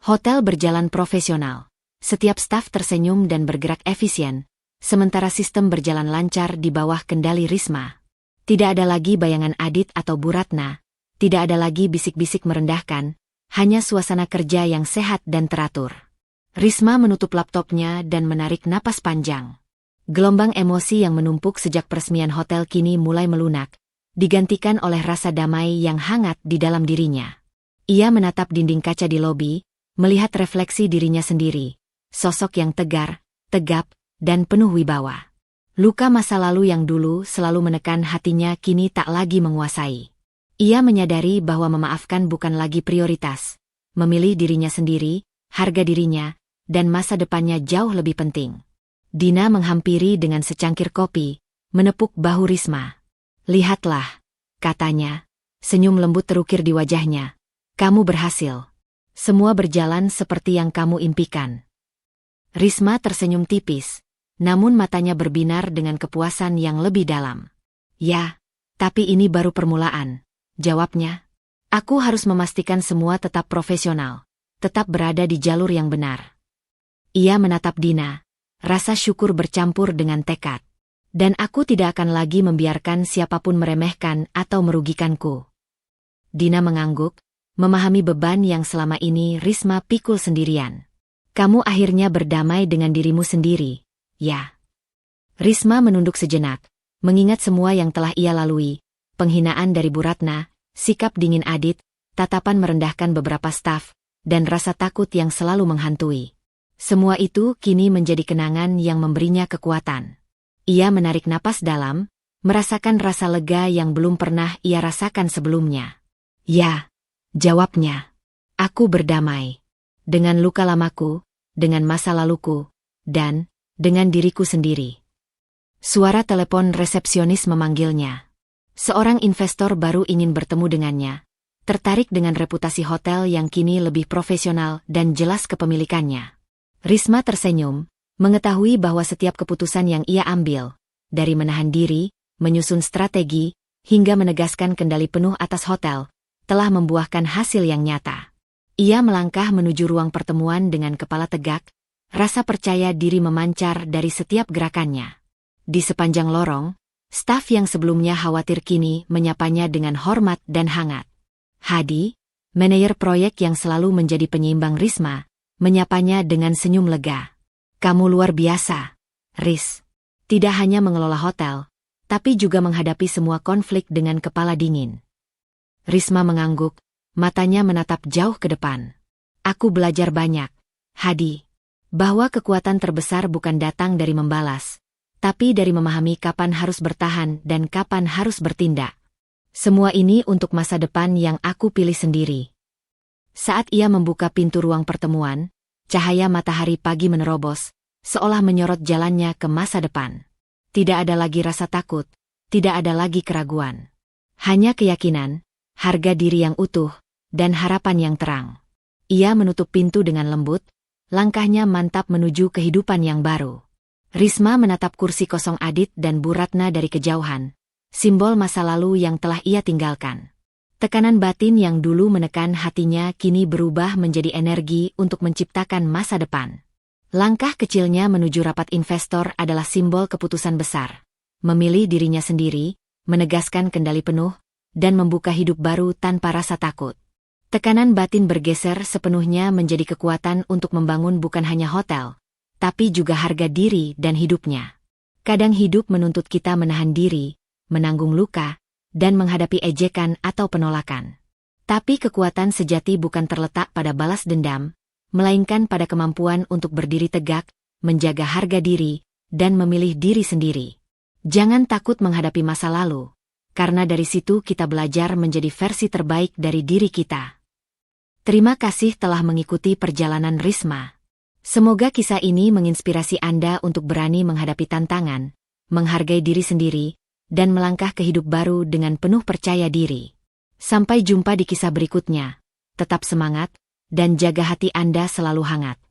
S1: Hotel berjalan profesional. Setiap staf tersenyum dan bergerak efisien, sementara sistem berjalan lancar di bawah kendali Risma. Tidak ada lagi bayangan Adit atau Bu Ratna, tidak ada lagi bisik-bisik merendahkan, hanya suasana kerja yang sehat dan teratur. Risma menutup laptopnya dan menarik napas panjang. Gelombang emosi yang menumpuk sejak peresmian hotel kini mulai melunak, digantikan oleh rasa damai yang hangat di dalam dirinya. Ia menatap dinding kaca di lobi, melihat refleksi dirinya sendiri, sosok yang tegar, tegap, dan penuh wibawa. Luka masa lalu yang dulu selalu menekan hatinya kini tak lagi menguasai. Ia menyadari bahwa memaafkan bukan lagi prioritas. Memilih dirinya sendiri, harga dirinya, dan masa depannya jauh lebih penting. Dina menghampiri dengan secangkir kopi, menepuk bahu Risma. "Lihatlah," katanya, senyum lembut terukir di wajahnya. "Kamu berhasil. Semua berjalan seperti yang kamu impikan." Risma tersenyum tipis, namun matanya berbinar dengan kepuasan yang lebih dalam. "Ya, tapi ini baru permulaan," jawabnya. "Aku harus memastikan semua tetap profesional, tetap berada di jalur yang benar." Ia menatap Dina, rasa syukur bercampur dengan tekad. "Dan aku tidak akan lagi membiarkan siapapun meremehkan atau merugikanku." Dina mengangguk, memahami beban yang selama ini Risma pikul sendirian. "Kamu akhirnya berdamai dengan dirimu sendiri, ya?" Risma menunduk sejenak, mengingat semua yang telah ia lalui, penghinaan dari Bu Ratna, sikap dingin Adit, tatapan merendahkan beberapa staf, dan rasa takut yang selalu menghantui. Semua itu kini menjadi kenangan yang memberinya kekuatan. Ia menarik napas dalam, merasakan rasa lega yang belum pernah ia rasakan sebelumnya. "Ya," jawabnya. "Aku berdamai. Dengan luka lamaku, dengan masa laluku, dan dengan diriku sendiri." Suara telepon resepsionis memanggilnya. Seorang investor baru ingin bertemu dengannya, tertarik dengan reputasi hotel yang kini lebih profesional dan jelas kepemilikannya. Risma tersenyum, mengetahui bahwa setiap keputusan yang ia ambil, dari menahan diri, menyusun strategi, hingga menegaskan kendali penuh atas hotel, telah membuahkan hasil yang nyata. Ia melangkah menuju ruang pertemuan dengan kepala tegak, rasa percaya diri memancar dari setiap gerakannya. Di sepanjang lorong, staf yang sebelumnya khawatir kini menyapanya dengan hormat dan hangat. Hadi, manajer proyek yang selalu menjadi penyeimbang Risma, menyapanya dengan senyum lega. "Kamu luar biasa, Ris. Tidak hanya mengelola hotel, tapi juga menghadapi semua konflik dengan kepala dingin." Risma mengangguk, matanya menatap jauh ke depan. "Aku belajar banyak, Hadi. Bahwa kekuatan terbesar bukan datang dari membalas, tapi dari memahami kapan harus bertahan dan kapan harus bertindak. Semua ini untuk masa depan yang aku pilih sendiri." Saat ia membuka pintu ruang pertemuan, cahaya matahari pagi menerobos, seolah menyorot jalannya ke masa depan. Tidak ada lagi rasa takut, tidak ada lagi keraguan. Hanya keyakinan, harga diri yang utuh, dan harapan yang terang. Ia menutup pintu dengan lembut, langkahnya mantap menuju kehidupan yang baru. Risma menatap kursi kosong Adit dan Bu Ratna dari kejauhan, simbol masa lalu yang telah ia tinggalkan. Tekanan batin yang dulu menekan hatinya kini berubah menjadi energi untuk menciptakan masa depan. Langkah kecilnya menuju rapat investor adalah simbol keputusan besar. Memilih dirinya sendiri, menegaskan kendali penuh, dan membuka hidup baru tanpa rasa takut. Tekanan batin bergeser sepenuhnya menjadi kekuatan untuk membangun bukan hanya hotel, tapi juga harga diri dan hidupnya. Kadang hidup menuntut kita menahan diri, menanggung luka, dan menghadapi ejekan atau penolakan. Tapi kekuatan sejati bukan terletak pada balas dendam, melainkan pada kemampuan untuk berdiri tegak, menjaga harga diri, dan memilih diri sendiri. Jangan takut menghadapi masa lalu, karena dari situ kita belajar menjadi versi terbaik dari diri kita. Terima kasih telah mengikuti perjalanan Risma. Semoga kisah ini menginspirasi Anda untuk berani menghadapi tantangan, menghargai diri sendiri, dan melangkah ke hidup baru dengan penuh percaya diri. Sampai jumpa di kisah berikutnya. Tetap semangat, dan jaga hati Anda selalu hangat.